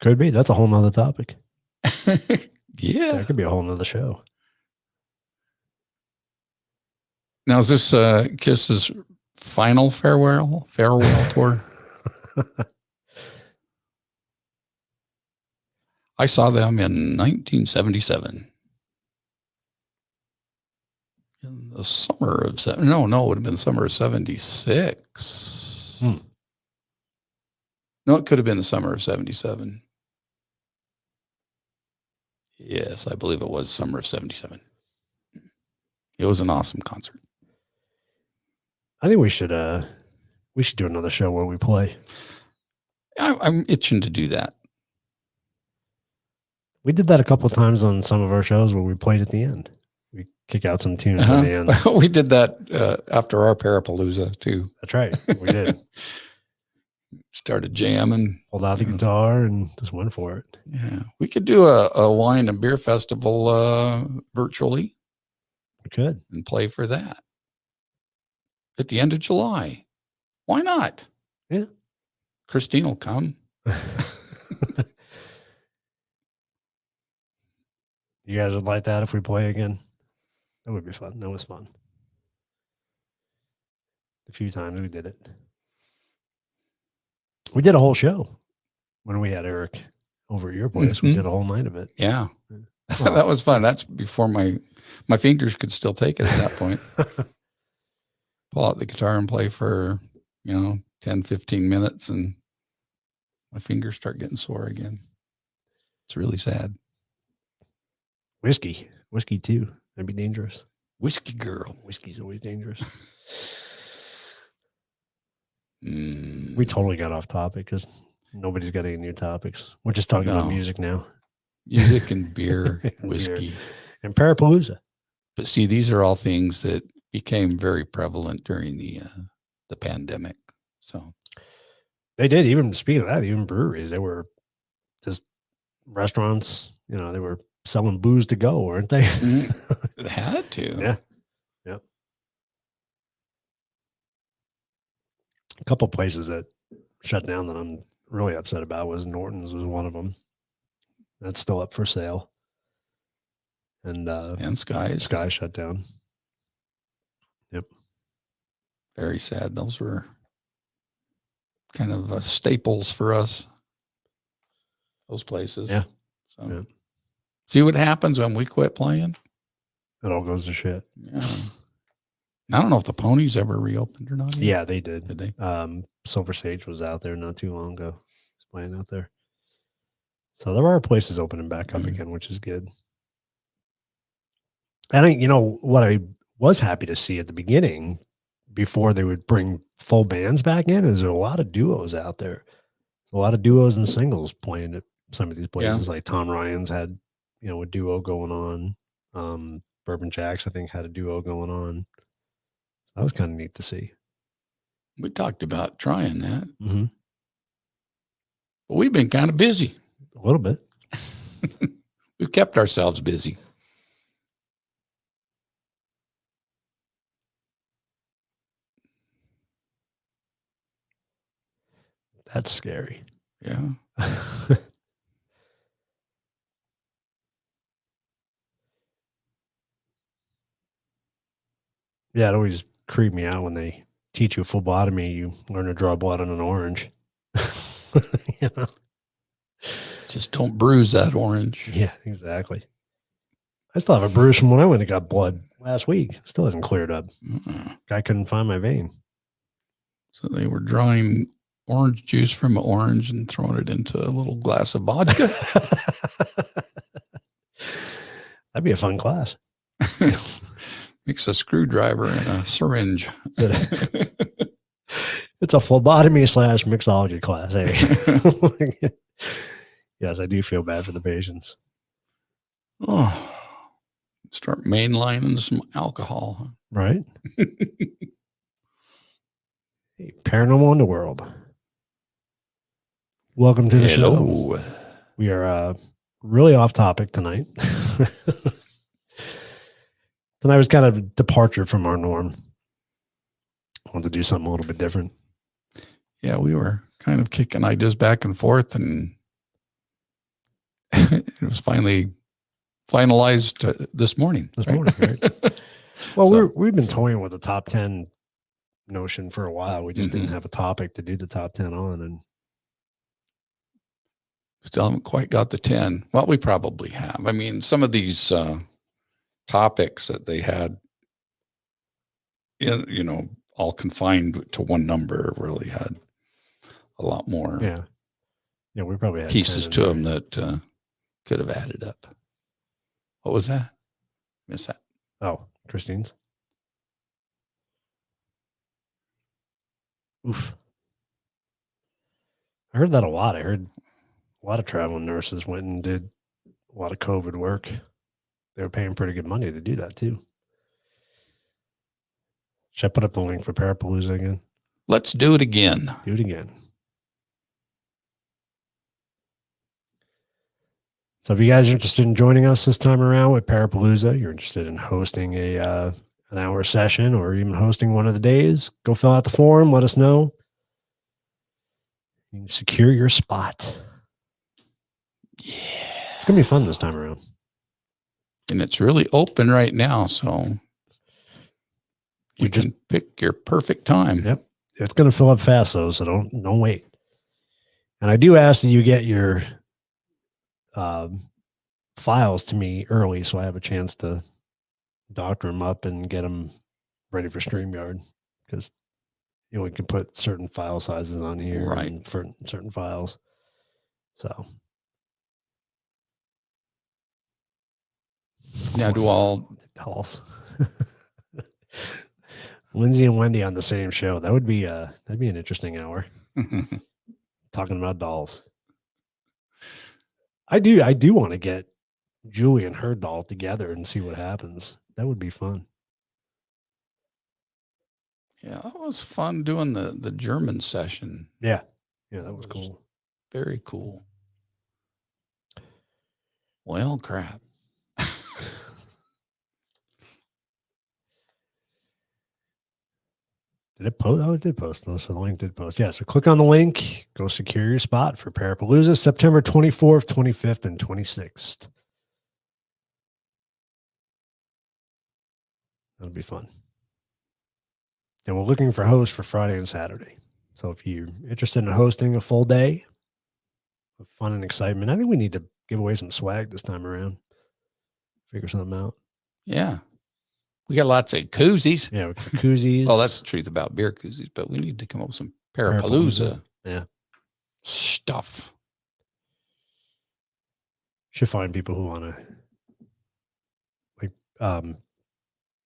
S1: Could be. That's a whole nother topic.
S2: Yeah.
S1: That could be a whole nother show.
S2: Now, is this Kiss's final farewell tour? I saw them in 1977. In the summer of it would have been summer of 76. No, it could have been the summer of 77. Yes, I believe it was summer of 77. It was an awesome concert.
S1: I think we should do another show where we play.
S2: I'm itching to do that.
S1: We did that a couple of times on some of our shows where we played at the end. We kick out some tunes at the end.
S2: We did that after our Parapalooza too.
S1: That's right. We did.
S2: Started jamming.
S1: Pulled out the guitar and just went for it.
S2: Yeah. We could do a wine and beer festival virtually.
S1: We could.
S2: And play for that. At the end of July. Why not?
S1: Yeah.
S2: Christine will come.
S1: You guys would like that if we play again? That would be fun. That was fun. A few times we did it. We did a whole show when we had Eric over at your place. We did a whole night of it.
S2: Yeah. That was fun. That's before my fingers could still take it at that point. Pull out the guitar and play for, 10, 15 minutes and my fingers start getting sore again. It's really sad.
S1: Whiskey too. That'd be dangerous.
S2: Whiskey girl.
S1: Whiskey's always dangerous. We totally got off topic because nobody's got any new topics. We're just talking about music now.
S2: Music and beer, whiskey.
S1: Beer. And Parapalooza.
S2: But see, these are all things that became very prevalent during the pandemic. So
S1: they did. Even speaking of that, even breweries, they were just restaurants. They were selling booze to go, weren't they?
S2: They had to.
S1: Yeah. Yep. A couple places that shut down that I'm really upset about was Norton's was one of them. That's still up for sale. And
S2: Sky
S1: shut down. Yep.
S2: Very sad. Those were kind of staples for us. Those places.
S1: Yeah.
S2: So see what happens when we quit playing.
S1: It all goes to shit.
S2: Yeah. I don't know if the Ponies ever reopened or not.
S1: Yeah, they did.
S2: Did they?
S1: Silver Sage was out there not too long ago. He's playing out there. So there are places opening back up again, which is good. And what I was happy to see at the beginning, before they would bring full bands back in, is there a lot of duos out there. A lot of duos and singles playing at some of these places. Like Tom Ryan's had, a duo going on. Bourbon Jacks, I think, had a duo going on. That was kind of neat to see.
S2: We talked about trying that.
S1: Mm-hmm.
S2: But we've been kind of busy.
S1: A little bit.
S2: We've kept ourselves busy.
S1: That's scary.
S2: Yeah.
S1: Yeah, it always creeped me out when they teach you phlebotomy. You learn to draw blood on an orange.
S2: Just don't bruise that orange.
S1: Yeah, exactly. I still have a bruise from when I went and got blood last week. Still hasn't cleared up. Guy couldn't find my vein.
S2: So they were drawing orange juice from an orange and throwing it into a little glass of vodka.
S1: That'd be a fun class.
S2: Mix a screwdriver and a syringe.
S1: It's a phlebotomy / mixology class. Hey. Yes, I do feel bad for the patients.
S2: Oh, start mainlining some alcohol.
S1: Right? Hey, Paranormal Underworld. Welcome to the show. We are really off topic tonight. Tonight was kind of a departure from our norm. I wanted to do something a little bit different.
S2: Yeah, we were kind of kicking ideas back and forth, and it was finally finalized this morning.
S1: Right? Well, we've been toying with the top 10 notion for a while. We just didn't have a topic to do the top 10 on, and
S2: still haven't quite got the 10. Well, we probably have. I mean, some of these topics that they had, all confined to one number really had a lot more.
S1: Yeah, we probably had
S2: pieces to them that could have added up. What was that? Miss that?
S1: Oh, Christine's. Oof. I heard that a lot. I heard a lot of traveling nurses went and did a lot of COVID work. They were paying pretty good money to do that too. Should I put up the link for Parapalooza again?
S2: Let's do it again.
S1: Do it again. So if you guys are interested in joining us this time around with Parapalooza, you're interested in hosting an hour session or even hosting one of the days, go fill out the form. Let us know. You can secure your spot.
S2: Yeah.
S1: It's going to be fun this time around.
S2: And it's really open right now, so you can pick your perfect time.
S1: Yep. It's going to fill up fast, though, so don't wait. And I do ask that you get your files to me early so I have a chance to doctor them up and get them ready for StreamYard, because we can put certain file sizes on here,
S2: right,
S1: and for certain files. So
S2: now do all
S1: dolls. Lindsay and Wendy on the same show. That'd be an interesting hour. Talking about dolls. I do want to get Julie and her doll together and see what happens. That would be fun.
S2: Yeah, it was fun doing the German session.
S1: Yeah, that was cool.
S2: Very cool. Well, crap.
S1: Did it post? Oh, it did post. So the link did post. Yeah, so click on the link. Go secure your spot for Parapalooza, September 24th, 25th, and 26th. That'll be fun. And we're looking for hosts for Friday and Saturday. So if you're interested in hosting a full day of fun and excitement, I think we need to give away some swag this time around. Figure something out.
S2: Yeah. We got lots of koozies.
S1: Yeah, we got koozies.
S2: Well, that's the truth about beer koozies, but we need to come up with some Parapalooza stuff.
S1: Should find people who want to, like,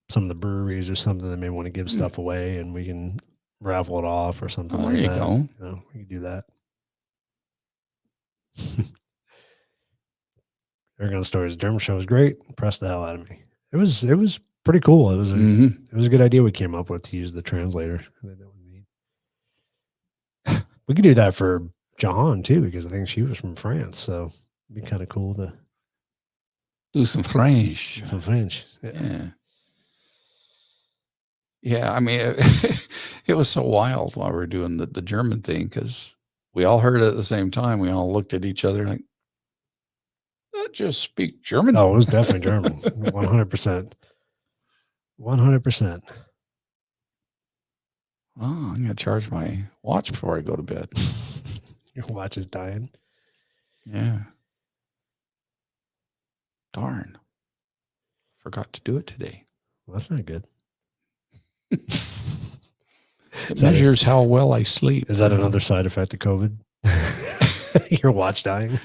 S1: some of the breweries or something that may want to give stuff away, and we can raffle it off or something like that. There you go. We can do that. Aragon Stories German show was great. Impressed the hell out of me. It was pretty cool. It was a good idea we came up with to use the translator. We could do that for Jahan too, because I think she was from France, so it'd be kind of cool to
S2: do some French.
S1: Yeah.
S2: Yeah, I mean, it was so wild while we were doing the German thing, because we all heard it at the same time. We all looked at each other like, that just speak German?
S1: Oh, it was definitely German. 100%. 100%.
S2: Oh, I'm going to charge my watch before I go to bed.
S1: Your watch is dying?
S2: Yeah. Darn. Forgot to do it today.
S1: Well, that's not good.
S2: It measures how well I sleep.
S1: Is that another side effect of COVID? Your watch dying?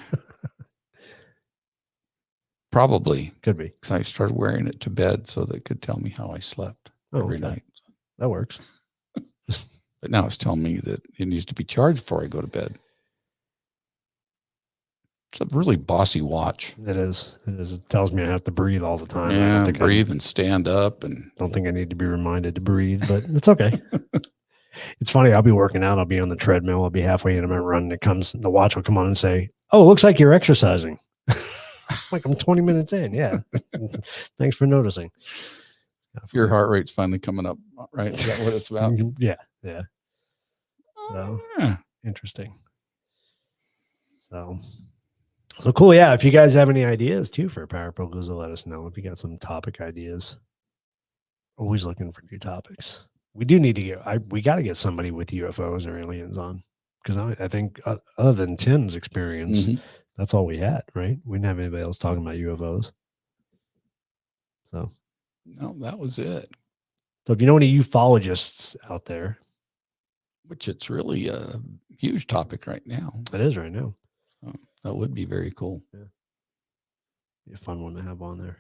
S2: Probably.
S1: Could be.
S2: Because I started wearing it to bed so that it could tell me how I slept every night.
S1: That works.
S2: But now it's telling me that it needs to be charged before I go to bed. It's a really bossy watch.
S1: It is. It is. It tells me I have to breathe all the time.
S2: Yeah,
S1: I don't think
S2: breathe and stand up. And
S1: don't think I need to be reminded to breathe, but it's okay. It's funny. I'll be working out. I'll be on the treadmill. I'll be halfway into my run. And the watch will come on and say, "Oh, it looks like you're exercising." Like I'm 20 minutes in. Yeah. Thanks for noticing.
S2: Your heart rate's finally coming up, right? Is that what it's about?
S1: Yeah. Yeah. So interesting. So cool. Yeah. If you guys have any ideas too for Parapalooza, let us know. If you got some topic ideas, always looking for new topics. We do need to we got to get somebody with UFOs or aliens on, because I think other than Tim's experience, that's all we had, right? We didn't have anybody else talking about UFOs. So
S2: no, that was it.
S1: So if you know any ufologists out there,
S2: which it's really a huge topic right now.
S1: It is right now.
S2: So that would be very cool.
S1: Yeah. Be a fun one to have on there.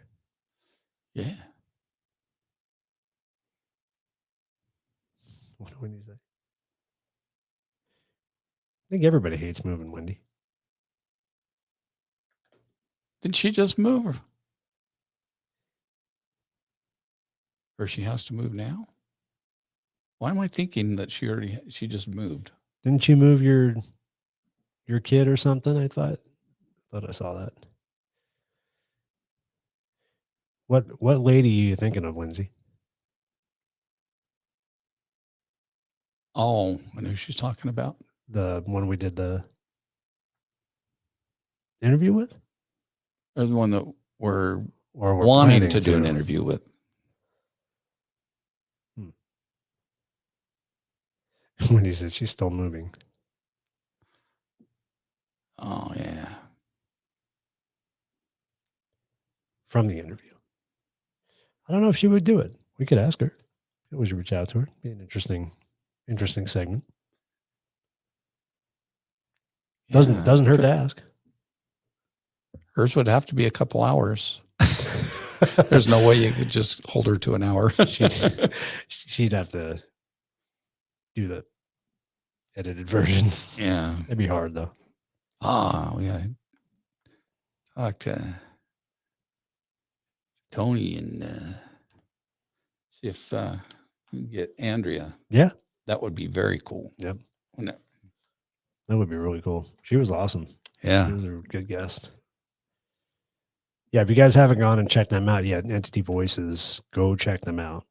S2: Yeah.
S1: What do we need to say? I think everybody hates moving, Wendy.
S2: Didn't she just move? Or she has to move now? Why am I thinking that she just moved?
S1: Didn't you move your kid or something? I thought I saw that. What lady are you thinking of, Lindsay?
S2: Oh, I know who she's talking about.
S1: The one we did the interview with?
S2: Or the one that we're wanting to do an interview with.
S1: Wendy said she's still moving.
S2: Oh, yeah.
S1: From the interview. I don't know if she would do it. We could ask her. We always reach out to her. Be an interesting segment. Doesn't hurt to ask.
S2: Hers would have to be a couple hours. There's no way you could just hold her to an hour.
S1: She'd have to do the edited version.
S2: Yeah.
S1: It'd be hard though.
S2: Oh, yeah. Talk to Tony and see if we can get Andrea.
S1: Yeah.
S2: That would be very cool.
S1: Yep.
S2: That
S1: would be really cool. She was awesome.
S2: Yeah.
S1: She was a good guest. Yeah, if you guys haven't gone and checked them out yet, Entity Voices, go check them out.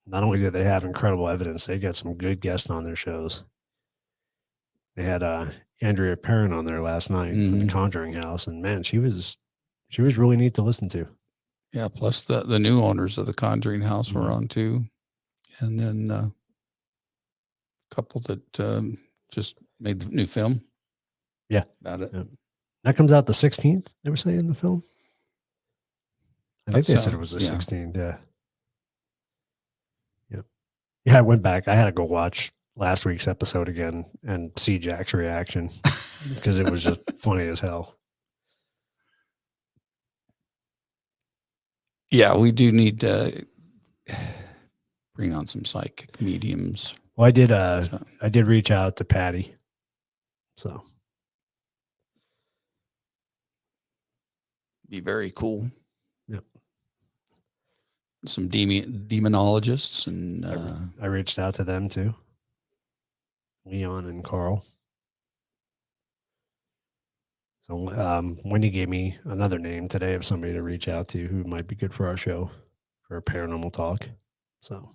S1: Not only did they have incredible evidence, they got some good guests on their shows. They had Andrea Perrin on there last night from the Conjuring House, and man, she was really neat to listen to.
S2: Yeah, plus the new owners of the Conjuring House were on too, and then a couple that just made the new film.
S1: Yeah,
S2: about it.
S1: Yeah. That comes out the 16th. They were saying in the film. I think they said it was the 16th. Yeah. Yep. Yeah, I went back. I had to go watch last week's episode again and see Jack's reaction because it was just funny as hell.
S2: Yeah, we do need to bring on some psychic mediums.
S1: Well, I did reach out to Patty. So
S2: be very cool.
S1: Yep.
S2: Some demonologists and
S1: I reached out to them too. Leon and Carl. So Wendy gave me another name today of somebody to reach out to who might be good for our show for paranormal talk. So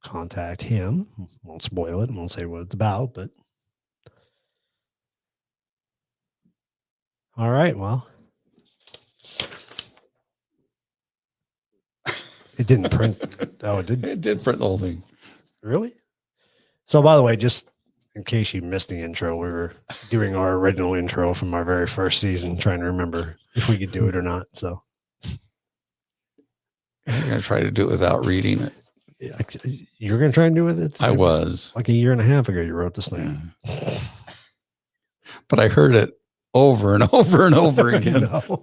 S1: contact him. Won't spoil it. Won't say what it's about, but all right. Well, it didn't print. Oh, it did.
S2: It did print the whole thing.
S1: Really? So, by the way, just in case you missed the intro, we were doing our original intro from our very first season, trying to remember if we could do it or not. So,
S2: I'm going to try to do it without reading it.
S1: You're going to try and do it?
S2: I was.
S1: Like a year and a half ago, you wrote this thing.
S2: Yeah. But I heard it over and over and over again.
S1: No.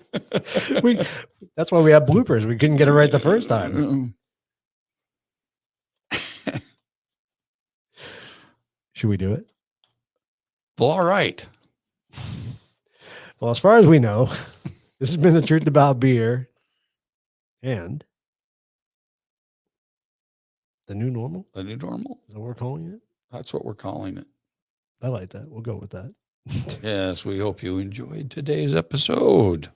S1: That's why we have bloopers. We couldn't get it right the first time. Should we do it?
S2: Well, all right.
S1: Well, as far as we know, this has been the truth about beer and the new normal.
S2: The new normal?
S1: Is that what we're calling it?
S2: That's what we're calling it.
S1: I like that. We'll go with that.
S2: Yes, we hope you enjoyed today's episode.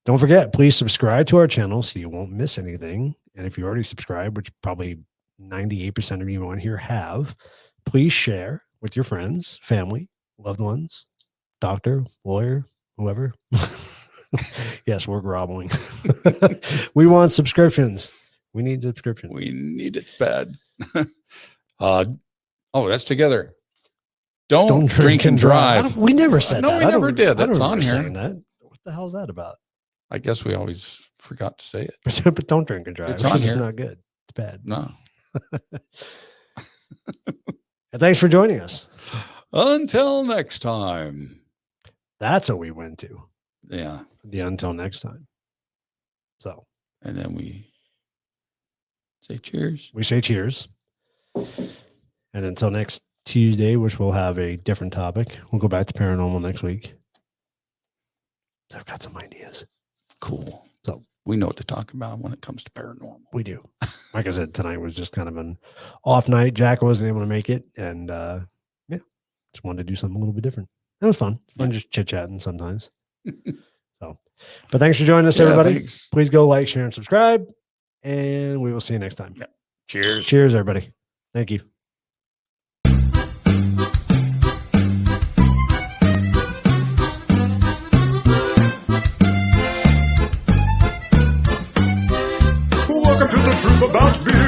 S1: Don't forget, please subscribe to our channel so you won't miss anything. And if you already subscribed, which probably 98% of you on here have, please share with your friends, family, loved ones, doctor, lawyer, whoever. Yes, we're groveling. We want subscriptions. We need subscriptions.
S2: We need it bad. That's together. Don't drink and drive.
S1: We never said that.
S2: No, we never did. That's on here.
S1: That. What the hell is that about?
S2: I guess we always forgot to say it.
S1: But don't drink and drive.
S2: It's on here.
S1: It's not good. It's bad.
S2: No.
S1: And thanks for joining us.
S2: Until next time.
S1: That's what we went to.
S2: Yeah.
S1: The until next time. So.
S2: And then we say cheers.
S1: We say cheers. And until next Tuesday, which we'll have a different topic. We'll go back to paranormal next week. So I've got some ideas.
S2: Cool.
S1: So
S2: we know what to talk about when it comes to paranormal.
S1: We do. Like I said, tonight was just kind of an off night. Jack wasn't able to make it. And just wanted to do something a little bit different. It was fun. Fun just chit-chatting sometimes. But thanks for joining us, everybody.
S2: Thanks.
S1: Please go like, share, and subscribe. And we will see you next time.
S2: Yeah. Cheers.
S1: Cheers, everybody. Thank you.
S3: Welcome to the truth about beer.